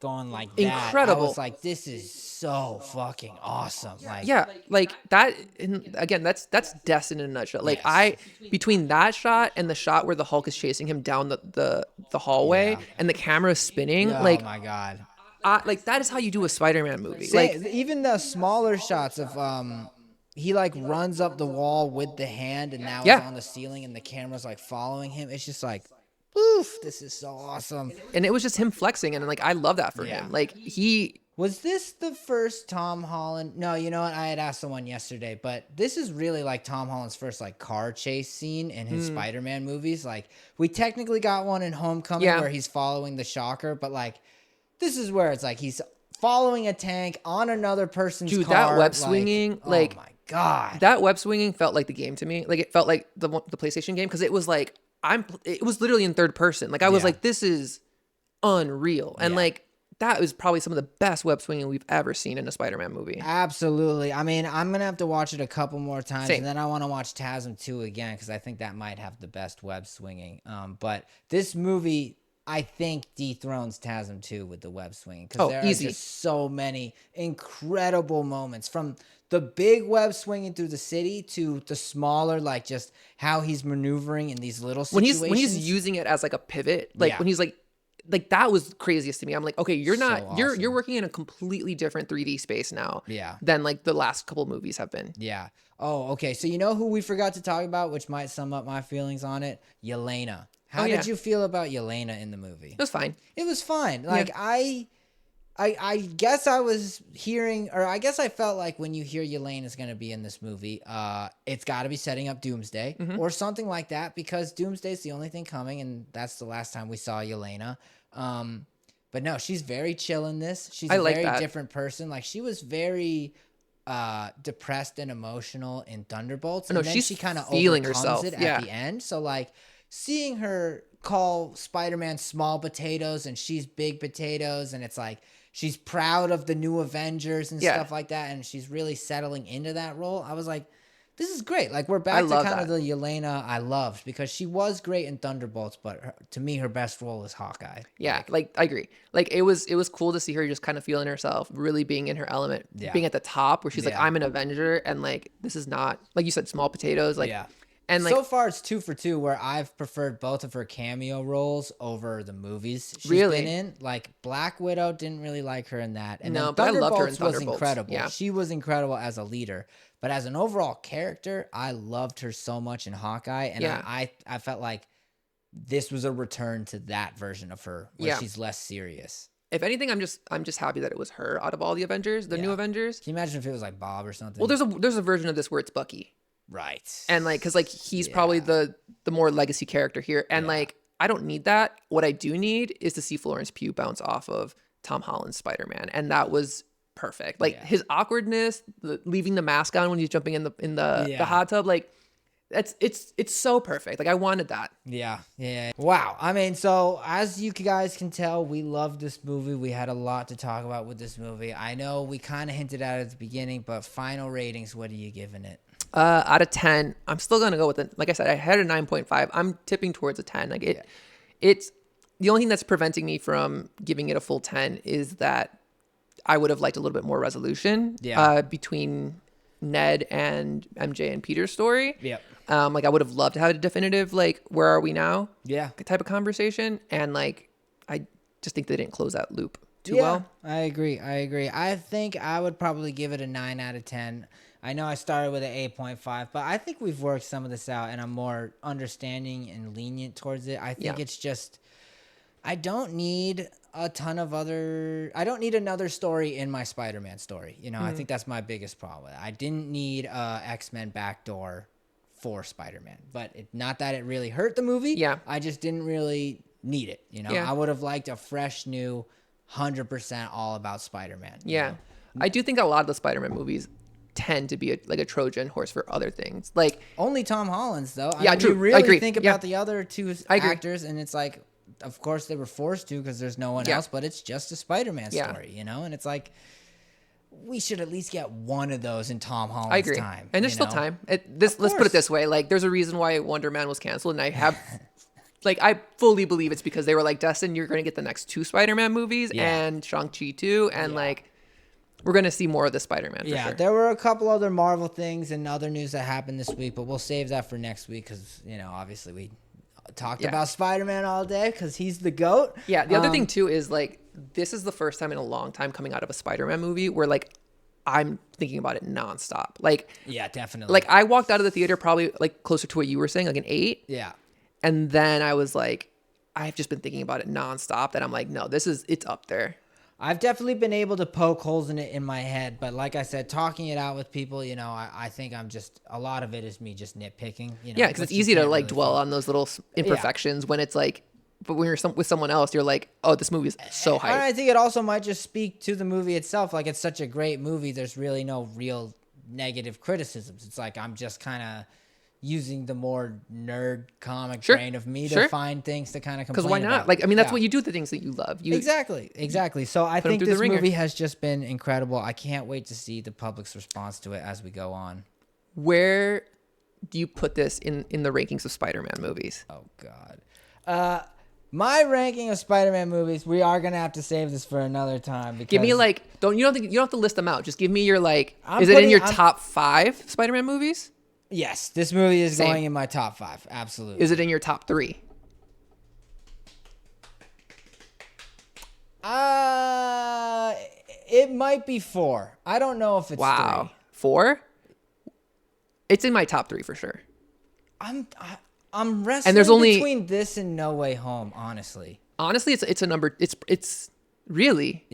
going like that, incredible. I was like, this is so fucking awesome. Like, Yeah, like that. And again, that's Destin in a nutshell. Like between that shot and the shot where the Hulk is chasing him down the hallway and the camera is spinning, oh like my god. like that is how you do a Spider-Man movie. Like Like even the smaller shots of he like runs up the wall with the hand, and now it's on the ceiling, and the camera's like following him. It's just like, oof, this is so awesome. and it was just him flexing, and like I love that for him. Like Was this the first Tom Holland? No, you know what? I had asked someone yesterday, but this is really like Tom Holland's first like car chase scene in his Spider-Man movies. Like we technically got one in Homecoming where he's following the Shocker, but like this is where it's like he's following a tank on another person's car. that web swinging, like oh my god, that web swinging felt like the game to me. Like it felt like the PlayStation game because it was like it was literally in third person. Like I was like, this is unreal, and like that was probably some of the best web swinging we've ever seen in a Spider-Man movie. Absolutely. I mean, I'm gonna have to watch it a couple more times, Same. and then I want to watch TASM 2 again because I think that might have the best web swinging. But this movie, I think, dethrones TASM 2 with the web swinging because there are just so many incredible moments, from the big web swinging through the city to the smaller, like just how he's maneuvering in these little situations. When he's using it as like a pivot, like when he's like that was craziest to me. I'm like, okay, you're not awesome. you're working in a completely different 3D space now. Yeah. Than like the last couple movies have been. Yeah. Oh, okay. So you know who we forgot to talk about, which might sum up my feelings on it? Yelena. How did you feel about Yelena in the movie? It was fine. It was fine. Like I guess I was hearing, or I guess I felt like when you hear Yelena is going to be in this movie, it's got to be setting up Doomsday or something like that, because Doomsday's the only thing coming, and that's the last time we saw Yelena. But no, she's very chill in this. She's a very different person. Like she was very depressed and emotional in Thunderbolts, and then she kind of feeling overcomes herself it at the end. So like seeing her call Spider-Man small potatoes and she's big potatoes, and it's like she's proud of the new Avengers and stuff like that, and she's really settling into that role. I was like, this is great. Like we're back to kind of the Yelena I loved, because she was great in Thunderbolts, but to me her best role is Hawkeye. Yeah, like I agree. Like it was cool to see her just kind of feeling herself, really being in her element, being at the top where she's like, I'm an Avenger, and like this is not, like you said, small potatoes. Like and like so far it's 2 for 2 where I've preferred both of her cameo roles over the movies she's been in. Like Black Widow, didn't really like her in that. And no, but I loved her in was Thunderbolts. incredible. Yeah. She was incredible as a leader. But as an overall character, I loved her so much in Hawkeye. And I felt like this was a return to that version of her where she's less serious. If anything, I'm just happy that it was her out of all the Avengers, the new Avengers. Can you imagine if it was like Bob or something? Well, there's a version of this where it's Bucky. Right. And like, cause like he's probably the more legacy character here. And like, I don't need that. What I do need is to see Florence Pugh bounce off of Tom Holland's Spider-Man. And that was perfect. Like his awkwardness, leaving the mask on when he's jumping in the hot tub, like it's so perfect. Like I wanted that. Yeah. Wow. I mean, so as you guys can tell, we love this movie. We had a lot to talk about with this movie. I know we kind of hinted at it at the beginning, but final ratings, what are you giving it? Out of 10, I'm still gonna go with it. Like I said, I had a 9.5. I'm tipping towards a 10. Like it's the only thing that's preventing me from giving it a full 10 is that I would have liked a little bit more resolution between Ned and MJ and Peter's story. Yep. Like I would have loved to have a definitive, like, where are we now? Yeah. Type of conversation. And like, I just think they didn't close that loop too well. I agree. I think I would probably give it a 9 out of 10. I know I started with an 8.5, but I think we've worked some of this out and I'm more understanding and lenient towards it. I think it's just, I don't need another story in my Spider-Man story. You know, I think that's my biggest problem with it. I didn't need X-Men backdoor for Spider-Man, but not that it really hurt the movie. Yeah. I just didn't really need it. You know, I would have liked a fresh new 100% all about Spider-Man. Yeah. You know? I do think a lot of the Spider-Man movies tend to be a Trojan horse for other things. Like only Tom Holland's though. Yeah, true. You really I agree. think about the other two I agree. actors, and it's like, of course they were forced to because there's no one else. But it's just a Spider-Man story, you know. And it's like, we should at least get one of those in Tom Holland's time. And there's still time. Let's put it this way: like, there's a reason why Wonder Man was canceled, and I have. Like, I fully believe it's because they were like, Dustin, you're going to get the next 2 Spider-Man movies and Shang-Chi too. And like, we're going to see more of the Spider-Man for sure. There were a couple other Marvel things and other news that happened this week, but we'll save that for next week because, you know, obviously we talked about Spider-Man all day because he's the GOAT. Yeah, the other thing too is like, this is the first time in a long time coming out of a Spider-Man movie where like, I'm thinking about it nonstop. Like, yeah, definitely. Like, I walked out of the theater probably like closer to what you were saying, like an 8. Yeah. And then I was like, I've just been thinking about it nonstop. That I'm like, no, it's up there. I've definitely been able to poke holes in it in my head. But like I said, talking it out with people, you know, I think a lot of it is me just nitpicking. You know, yeah, because it's easy to like dwell on those little imperfections when it's like, but when you're with someone else, you're like, oh, this movie is so hype. And I think it also might just speak to the movie itself. Like, it's such a great movie. There's really no real negative criticisms. It's like, I'm just kind of using the more nerd comic brain of me to find things to kind of complain about. Because why not? Like, I mean, that's what you do, the things that you love. Exactly. So I think this movie has just been incredible. I can't wait to see the public's response to it as we go on. Where do you put this in the rankings of Spider-Man movies? Oh, God. My ranking of Spider-Man movies, we are going to have to save this for another time. Because give me like, you don't have to list them out. Just give me your like, is it in your top 5 Spider-Man movies? Yes, this movie is going in my top 5. Absolutely. Is it in your top 3? It might be 4. I don't know if it's 3. 4? It's in my top 3 for sure. I'm wrestling between this and No Way Home, honestly. Honestly, it's a number. It's really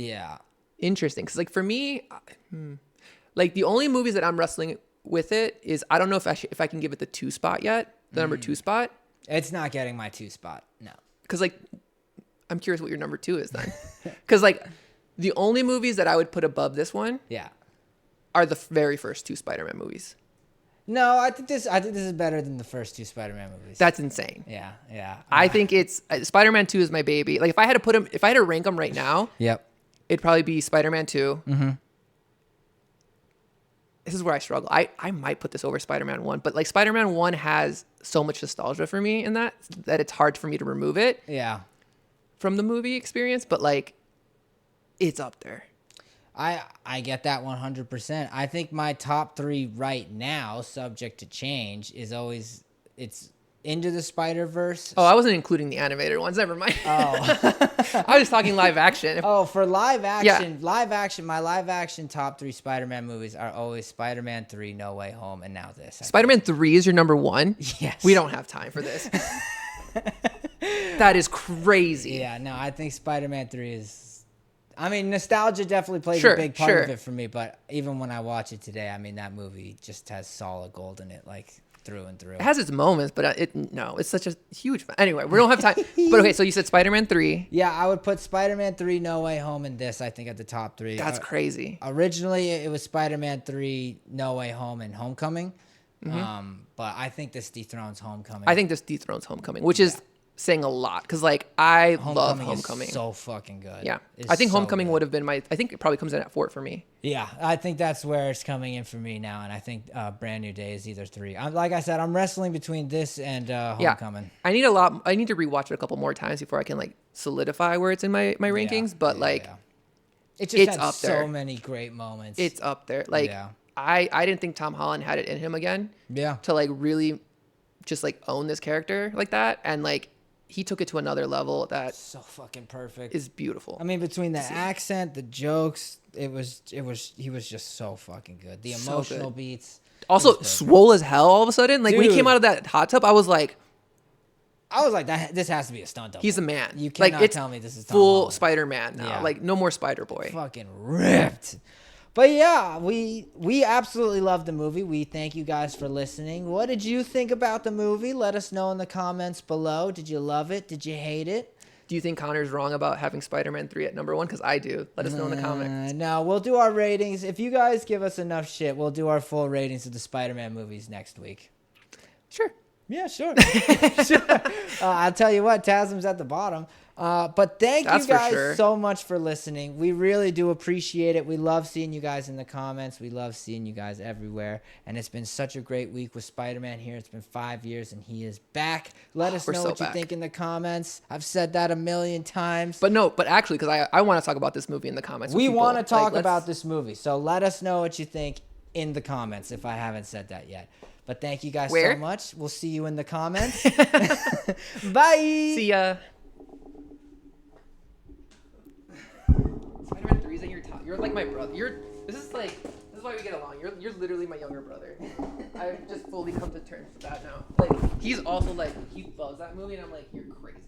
interesting because like for me, like the only movies that I'm wrestling with it is I don't know if I can give it the 2 spot yet, the number 2 spot. It's not getting my 2 spot, no. Because like, I'm curious what your number 2 is then. Because like, the only movies that I would put above this one, are the very first 2 Spider-Man movies. No, I think this is better than the first 2 Spider-Man movies. That's insane. Yeah. I think it's Spider-Man 2 is my baby. Like if I had to rank them right now, it'd probably be Spider-Man 2. Mm-hmm. This is where I struggle. I might put this over Spider-Man 1, but like Spider-Man 1 has so much nostalgia for me in that it's hard for me to remove it. Yeah. From the movie experience, but like, it's up there. I get that 100%. I think my top 3 right now, subject to change, it's Into the Spider-Verse. Oh, I wasn't including the animated ones. Never mind. Oh. I was just talking live action. For live action, my live action top 3 Spider-Man movies are always Spider-Man 3, No Way Home, and now this. Spider-Man 3 is your number 1? Yes. We don't have time for this. That is crazy. Yeah, no, I think Spider-Man 3 is... I mean, nostalgia definitely plays a big part of it for me, but even when I watch it today, I mean, that movie just has solid gold in it, like, through and through. It has its moments, but it's such a huge... Anyway, we don't have time. But okay, so you said Spider-Man 3. Yeah, I would put Spider-Man 3, No Way Home, and this, I think, at the top 3. That's crazy. Originally, it was Spider-Man 3, No Way Home, and Homecoming. Mm-hmm. But I think this dethrones Homecoming. I think this dethrones Homecoming, which is saying a lot because like I love Homecoming Homecoming. is so fucking good. Yeah, It's I think so Homecoming good. would have been my. I think it probably comes in at 4 for me. Yeah, I think that's where it's coming in for me now, and I think Brand New Day is either 3. Like I said, I'm wrestling between this and Homecoming. I need I need to rewatch it a couple more times before I can like solidify where it's in my rankings. But like, it just it's had up so there. many great moments. It's up there. Like, Yeah. I didn't think Tom Holland had it in him again yeah. to like really just like own this character like that, and like he took it to another level that So fucking perfect. is beautiful. I mean, between the accent, the jokes, he was just so fucking good. The So emotional good. beats. Also, it was perfect. swole as hell all of a sudden. Like when he came Dude. out of that hot tub, I was like, I was like, this has to be a stunt double. he's a man. You like cannot it's tell me this is Tom full Holland. Spider-Man now. Yeah. Like no more Spider-Boy. Fucking ripped. But yeah, we absolutely love the movie. We thank you guys for listening. What did you think about the movie? Let us know in the comments below. Did you love it? Did you hate it? Do you think Connor's wrong about having Spider-Man 3 at number 1? Because I do. Let us know in the comments. No, we'll do our ratings. If you guys give us enough shit, we'll do our full ratings of the Spider-Man movies next week. Sure. Yeah, sure. Sure. I'll tell you what, Tasm's at the bottom. But thank That's you for guys sure. so much for listening. We really do appreciate it. We love seeing you guys in the comments. We love seeing you guys everywhere. And it's been such a great week with Spider-Man here. It's been 5 years and he is back. Let us We're know so what you back. think in the comments. I've said that a million times. But actually, because I want to talk about this movie in the comments. with We people. want to Like, talk let's- about this movie. So let us know what you think in the comments if I haven't said that yet. But thank you guys Where? so much. We'll see you in the comments. Bye. See ya. Spider-Man 3 is at your top. You're like my brother. This is why we get along. You're literally my younger brother. I've just fully come to terms with that now. Like he's also like he loves that movie, and I'm like, you're crazy.